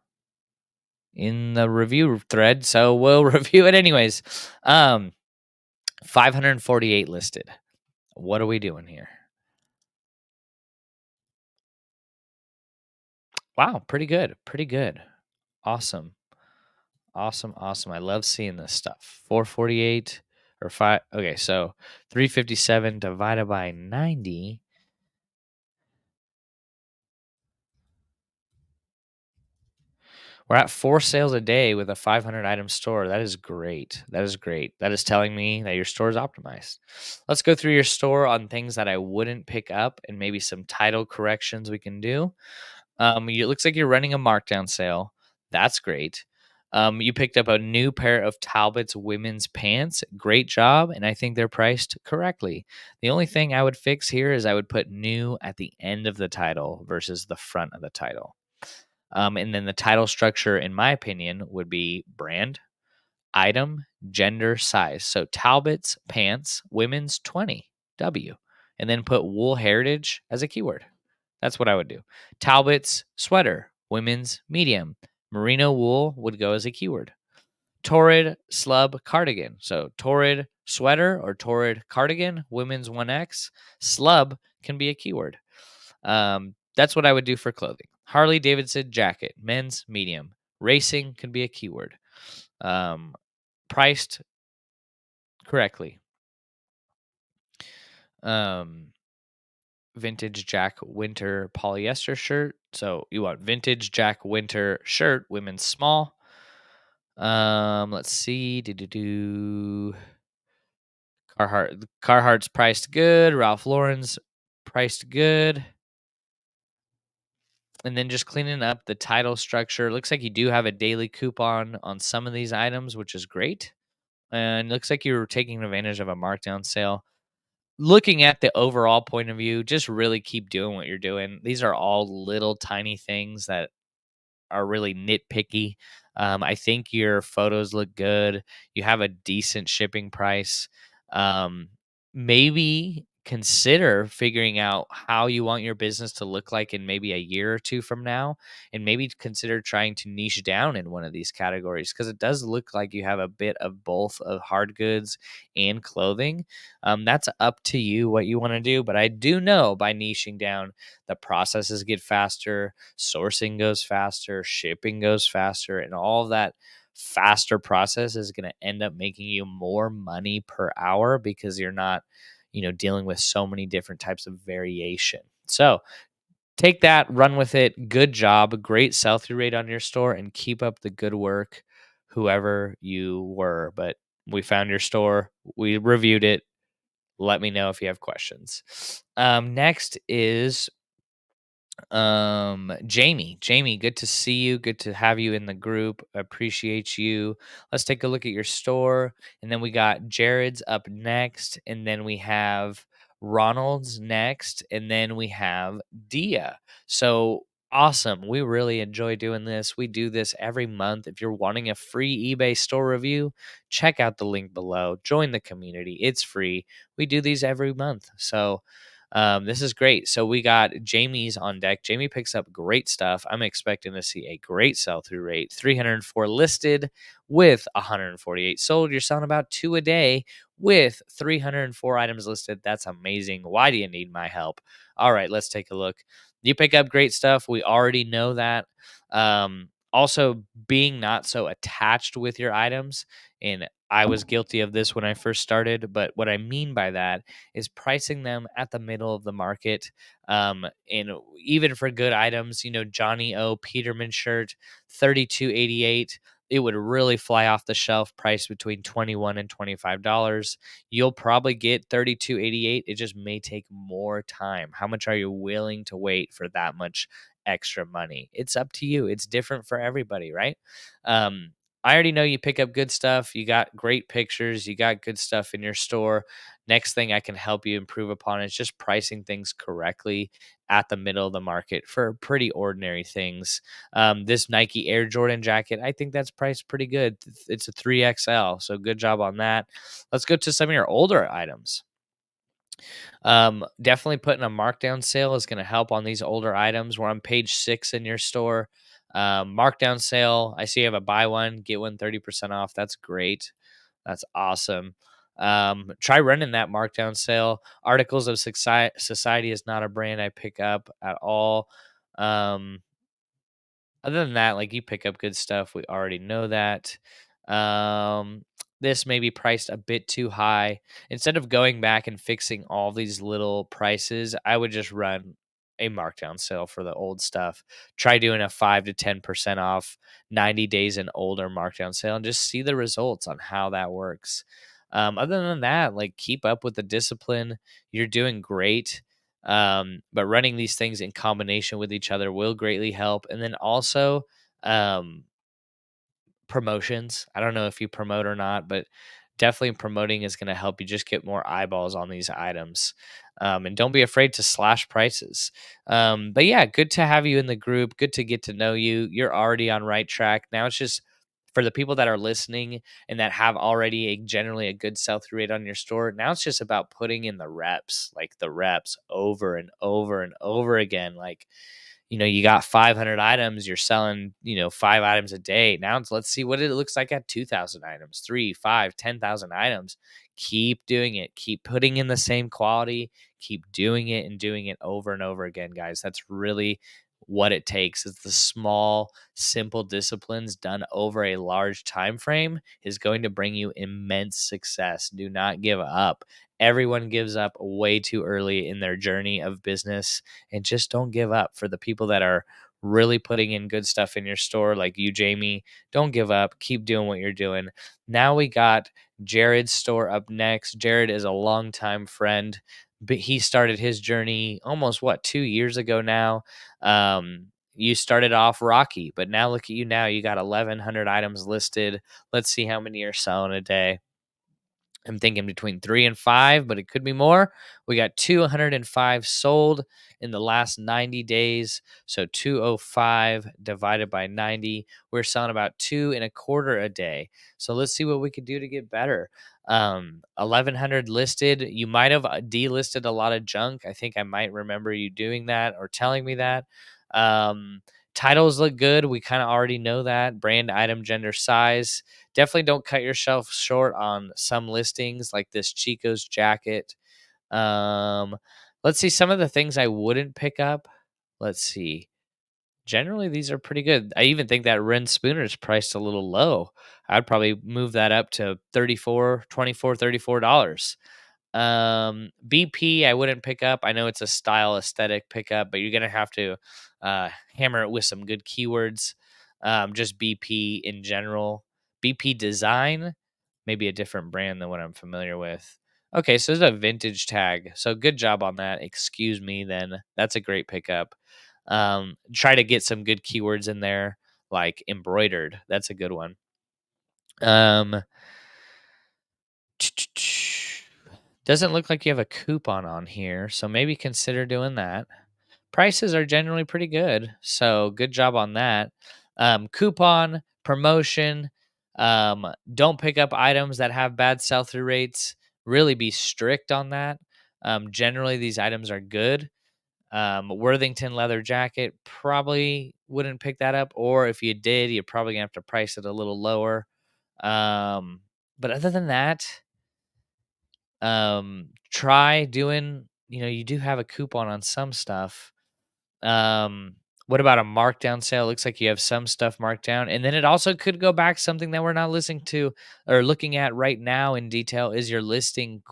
Speaker 1: review thread, so we'll review it anyways. 548 listed. What are we doing here? Wow, pretty good. Pretty good. Awesome. Awesome, awesome. I love seeing this stuff. 448 or 5. Okay, so 357 divided by 90. We're at 4 sales a day with a 500 item store. That is great. That is great. That is telling me that your store is optimized. Let's go through your store on things that I wouldn't pick up and maybe some title corrections we can do. It looks like you're running a markdown sale. That's great. You picked up a new pair of Talbot's women's pants. Great job. And I think they're priced correctly. The only thing I would fix here is I would put new at the end of the title versus the front of the title. And then the title structure, in my opinion, would be brand, item, gender, size. So Talbot's pants, women's 20W, and then put wool heritage as a keyword. That's what I would do. Talbot's sweater, women's medium. Merino wool would go as a keyword. Torrid slub cardigan. So torrid sweater or torrid cardigan, women's 1X. Slub can be a keyword. That's what I would do for clothing. Harley Davidson jacket, men's medium. Racing could be a keyword. Um, Priced correctly. Um, Vintage Jack winter polyester shirt. So you want vintage Jack winter shirt, women's small. Let's see. Carhartt's priced good. Ralph Lauren's priced good. And then just cleaning up the title structure. Looks like you do have a daily coupon on some of these items, which is great. And looks like you're taking advantage of a markdown sale. Looking at the overall point of view, just really keep doing what you're doing. These are all little tiny things that are really nitpicky. I think your photos look good. You have a decent shipping price. Um, Maybe consider figuring out how you want your business to look like in maybe a year or two from now, and maybe consider trying to niche down in one of these categories because it does look like you have a bit of both of hard goods and clothing. That's up to you what you want to do, but I do know by niching down, the processes get faster, sourcing goes faster, shipping goes faster, and all of that faster process is going to end up making you more money per hour because you're not, dealing with so many different types of variation. So take that, run with it. Good job. Great sell through rate on your store, and keep up the good work, whoever you were. But we found your store, we reviewed it. Let me know if you have questions. Next is Jamie, good to see you, good to have you in the group, appreciate you. Let's take a look at your store, and then we got Jared's up next, and then we have Ronald's next, and then we have Dia. So awesome, we really enjoy doing this. We do this every month. If you're wanting a free eBay store review, check out the link below, join the community, it's free. We do these every month, so this is great. So we got Jamie's on deck. Jamie picks up great stuff. I'm expecting to see a great sell through rate. 304 listed with 148 sold. You're selling about 2 a day with 304 items listed. That's amazing. Why do you need my help? All right, let's take a look. You pick up great stuff. We already know that. Also, being not so attached with your items. And I was guilty of this when I first started. But what I mean by that is pricing them at the middle of the market. And even for good items, Johnny O. Peterman shirt, 32.88. It would really fly off the shelf, priced between $21 and $25. You'll probably get 32.88. It just may take more time. How much are you willing to wait for that much extra money? It's up to you. It's different for everybody, right? I already know you pick up good stuff. You got great pictures. You got good stuff in your store. Next thing I can help you improve upon is just pricing things correctly at the middle of the market for pretty ordinary things. This Nike Air Jordan jacket, I think that's priced pretty good. It's a 3XL, so good job on that. Let's go to some of your older items. Definitely putting a markdown sale is going to help on these older items. We're on page 6 in your store. Markdown sale. I see you have a buy one, get one 30% off. That's great. That's awesome. Try running that markdown sale. Articles of Society is not a brand I pick up at all. Um, Other than that, like, you pick up good stuff. We already know that. Um, this may be priced a bit too high. Instead of going back and fixing all these little prices, I would just run a markdown sale for the old stuff. Try doing a 5 to 10% off 90 days and older markdown sale and just see the results on how that works. Other than that, like keep up with the discipline. You're doing great. But running these things in combination with each other will greatly help. And then also, um, promotions. I don't know if you promote or not, but definitely promoting is going to help you just get more eyeballs on these items. And don't be afraid to slash prices. But yeah, good to have you in the group. Good to get to know you. You're already on right track. Now it's just for the people that are listening and that have already generally a good sell through rate on your store. Now it's just about putting in the reps, like the reps over and over and over again. Like, you got 500 items, you're selling, 5 items a day. Now let's see what it looks like at 2,000 items, 3, 5, 10,000 items. Keep doing it. Keep putting in the same quality. Keep doing it and doing it over and over again, guys. That's really what it takes. Is the small, simple disciplines done over a large time frame is going to bring you immense success. Do not give up. Everyone gives up way too early in their journey of business, and just don't give up. For the people that are really putting in good stuff in your store, like you, Jamie, don't give up. Keep doing what you're doing. Now we got Jared's store up next. Jared is a longtime friend, but he started his journey almost 2 years ago now. You started off rocky, but now look at you now. You got 1,100 items listed. Let's see how many you're selling a day. I'm thinking between 3 and 5, but it could be more. We got 205 sold in the last 90 days. So 205 divided by 90. We're selling about 2.25 a day. So let's see what we could do to get better. 1,100 listed. You might have delisted a lot of junk. I think I might remember you doing that or telling me that. Um, Titles look good. We kind of already know that. Brand, item, gender, size. Definitely don't cut yourself short on some listings like this Chico's jacket. Um, let's see some of the things I wouldn't pick up. Let's see. Generally, these are pretty good. I even think that Ren Spooner is priced a little low. I'd probably move that up to 34, 24, $34. BP, I wouldn't pick up. I know it's a style aesthetic pickup, but you're gonna have to hammer it with some good keywords. Just BP in general. BP design, maybe a different brand than what I'm familiar with. Okay, so there's a vintage tag. So good job on that. Excuse me, then that's a great pickup. Try to get some good keywords in there, like embroidered. That's a good one. Um, Doesn't look like you have a coupon on here, so maybe consider doing that. Prices are generally pretty good, so good job on that. Coupon, promotion, don't pick up items that have bad sell through rates. Really be strict on that. Generally, these items are good. Worthington leather jacket, probably wouldn't pick that up, or if you did, you're probably gonna have to price it a little lower. But other than that, try doing, you do have a coupon on some stuff. um, what about a markdown sale? Looks like you have some stuff marked down. And then it also could go back something that we're not listening to or looking at right now in detail is your listing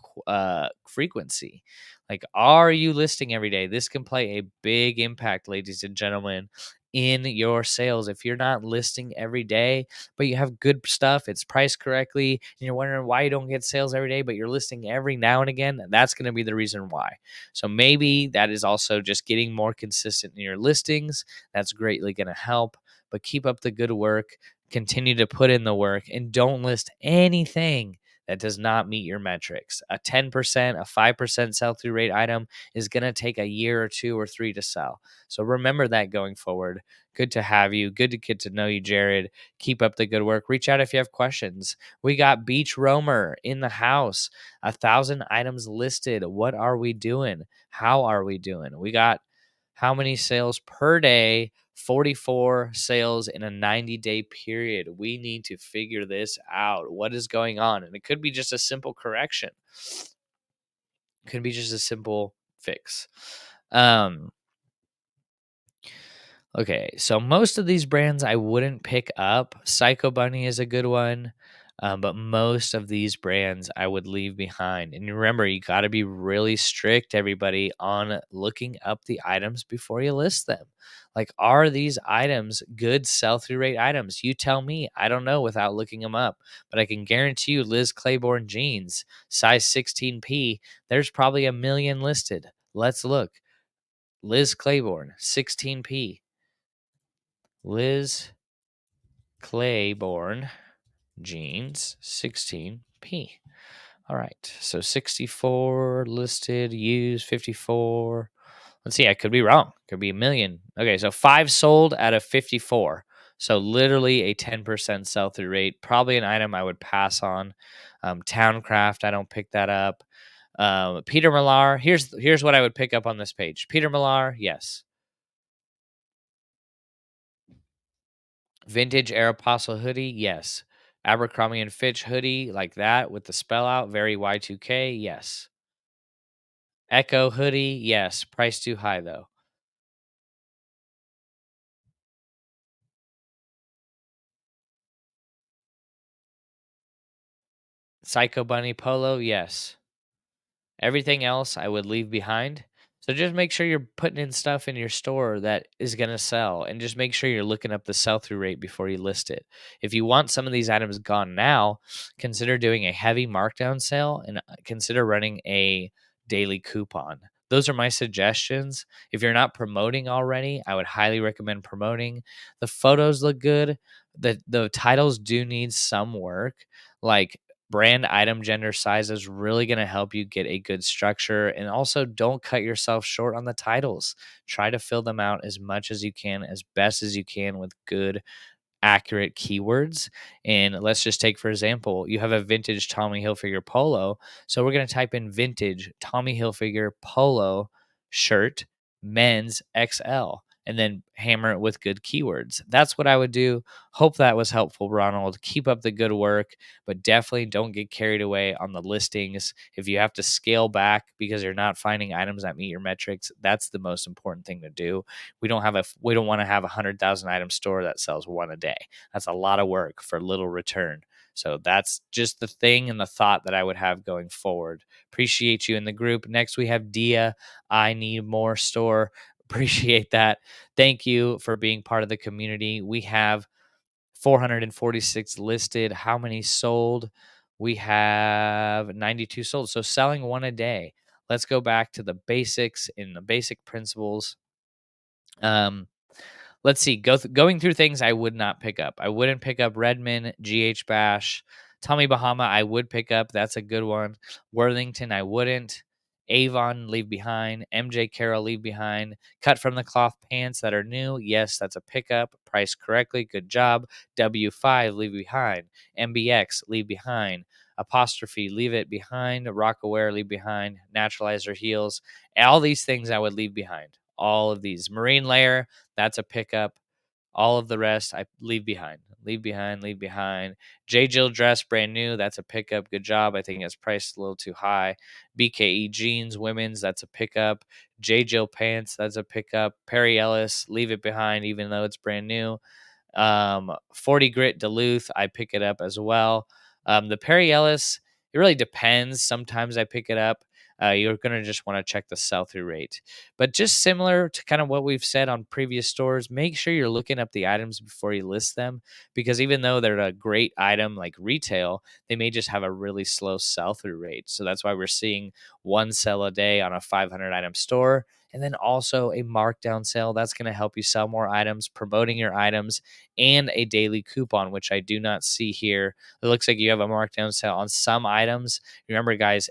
Speaker 1: frequency. Like, are you listing every day? This can play a big impact, ladies and gentlemen, in your sales. If you're not listing every day, but you have good stuff, it's priced correctly, and you're wondering why you don't get sales every day, but you're listing every now and again, that's going to be the reason why. So maybe that is also just getting more consistent in your listings. That's greatly going to help. But keep up the good work. Continue to put in the work and don't list anything that does not meet your metrics. A 10%, a 5% sell through rate item is going to take a year or 2 or 3 to sell. So remember that going forward. Good to have you. Good to get to know you, Jared. Keep up the good work. Reach out if you have questions. We got Beach Roamer in the house. 1,000 items listed. What are we doing? How are we doing? We got how many sales per day? 44 sales in a 90-day period. We need to figure this out. What is going on? And it could be just a simple correction. It could be just a simple fix. Okay, so most of these brands I wouldn't pick up. Psycho Bunny is a good one. But most of these brands I would leave behind. And remember, you got to be really strict, everybody, on looking up the items before you list them. Like, are these items good sell through rate items? You tell me. I don't know without looking them up. But I can guarantee you, Liz Claiborne jeans, size 16P, there's probably a million listed. Let's look. Liz Claiborne, 16P. Liz Claiborne jeans, 16P. All right. So 64 listed, used 54. Let's see. I could be wrong. Could be a million. Okay. So 5 sold out of 54. So literally a 10% sell through rate. Probably an item I would pass on. Towncraft, I don't pick that up. Peter Millar. Here's what I would pick up on this page. Peter Millar, yes. Vintage Aeropostale hoodie, yes. Abercrombie and Fitch hoodie like that with the spell out, very Y2K, yes. Echo hoodie, yes. Price too high though. Psycho Bunny polo, yes. Everything else I would leave behind. So just make sure you're putting in stuff in your store that is going to sell, and just make sure you're looking up the sell through rate before you list it. If you want some of these items gone now, consider doing a heavy markdown sale and consider running a daily coupon. Those are my suggestions. If you're not promoting already, I would highly recommend promoting. The photos look good. The titles do need some work. Like, brand, item, gender, size is really going to help you get a good structure. And also, don't cut yourself short on the titles. Try to fill them out as much as you can, as best as you can, with good, accurate keywords. And let's just take, for example, you have a vintage Tommy Hilfiger polo. So we're going to type in vintage Tommy Hilfiger polo shirt, men's XL, and then hammer it with good keywords. That's what I would do. Hope that was helpful, Ronald. Keep up the good work, but definitely don't get carried away on the listings. If you have to scale back because you're not finding items that meet your metrics, that's the most important thing to do. We don't want to have a 100,000 item store that sells one a day. That's a lot of work for little return. So that's just the thing and the thought that I would have going forward. Appreciate you in the group. Next we have Dia. I need more store. Appreciate that. Thank you for being part of the community. We have 446 listed. How many sold? We have 92 sold. So selling one a day. Let's go back to the basics and the basic principles. Um, let's see. Going through things I would not pick up. I wouldn't pick up Redmond, GH Bash, Tommy Bahama. I would pick up. That's a good one. Worthington, I wouldn't. Avon, leave behind. MJ Carroll, leave behind. Cut from the cloth pants that are new. Yes, that's a pickup. Priced correctly. Good job. W5, leave behind. MBX, leave behind. Apostrophe, leave it behind. Rockaware, leave behind. Naturalizer heels. All these things I would leave behind. All of these. Marine Layer, that's a pickup. All of the rest I leave behind. Leave behind, leave behind. J. Jill dress, brand new. That's a pickup. Good job. I think it's priced a little too high. BKE jeans, women's. That's a pickup. J. Jill pants. That's a pickup. Perry Ellis, leave it behind, even though it's brand new. 40 grit Duluth, I pick it up as well. The Perry Ellis, it really depends. Sometimes I pick it up. You're going to just want to check the sell through rate. But just similar to kind of what we've said on previous stores, make sure you're looking up the items before you list them, because even though they're a great item like retail, they may just have a really slow sell through rate. So that's why we're seeing one sell a day on a 500 item store. And then also a markdown sale. That's going to help you sell more items, promoting your items, and a daily coupon, which I do not see here. It looks like you have a markdown sale on some items. Remember, guys,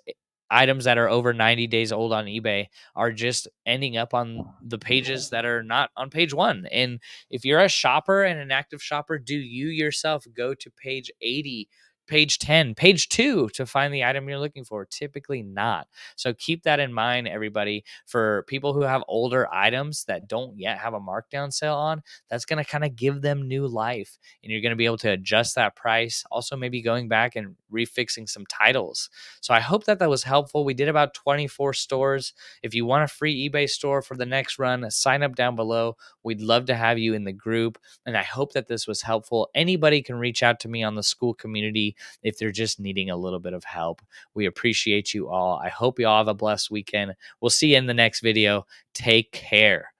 Speaker 1: items that are over 90 days old on eBay are just ending up on the pages that are not on page one. And if you're a shopper and an active shopper, do you yourself go to page 80, page 10, page 2 to find the item you're looking for? Typically not. So keep that in mind, everybody. For people who have older items that don't yet have a markdown sale on, that's going to kind of give them new life, and you're going to be able to adjust that price. Also, maybe going back and refixing some titles. So I hope that was helpful. We did about 24 stores. If you want a free eBay store for the next run, sign up down below. We'd love to have you in the group, and I hope that this was helpful. Anybody can reach out to me on the school community community if they're just needing a little bit of help. We appreciate you all. I hope you all have a blessed weekend. We'll see you in the next video. Take care.